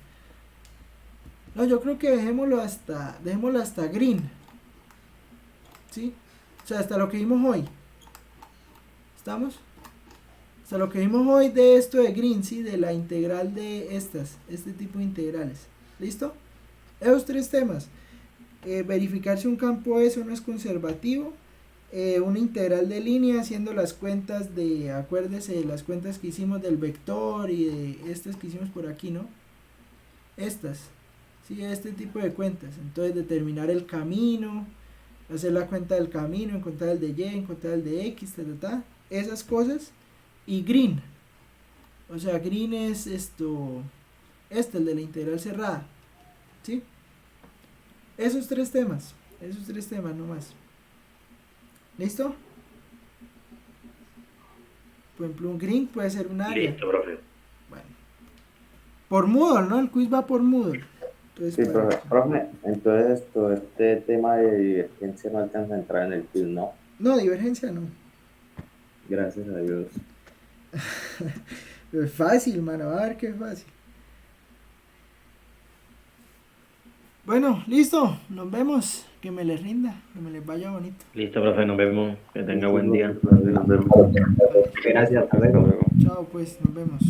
No, yo creo que dejémoslo hasta green. ¿Sí? O sea, hasta lo que vimos hoy. ¿Estamos? Hasta lo que vimos hoy de esto de green, ¿sí? De la integral de este tipo de integrales. ¿Listo? Esos tres temas. Verificar si un campo es o no es conservativo. Una integral de línea haciendo las cuentas acuérdese de las cuentas que hicimos del vector y de estas que hicimos por aquí, ¿no? Estas. Sí, este tipo de cuentas. Entonces determinar el camino, hacer la cuenta del camino, encontrar el de Y, encontrar el de X, esas cosas. Y green. O sea, green es el de la integral cerrada. ¿Sí? Esos tres temas nomás. ¿Listo? Por ejemplo, un green puede ser un área. Listo, profe. Bueno. Por Moodle, ¿no? El quiz va por Moodle. Entonces, Sí, profe, entonces todo este tema de divergencia no alcanza a entrar en el quiz, ¿no? no, divergencia no. Gracias a Dios. Es fácil, mano. A ver qué es fácil. Bueno, listo. Nos vemos. Que me les rinda. Que me les vaya bonito. Listo, profe, nos vemos. Que tenga buen día. Nos vemos. Gracias, hasta luego. Chao, pues. Nos vemos.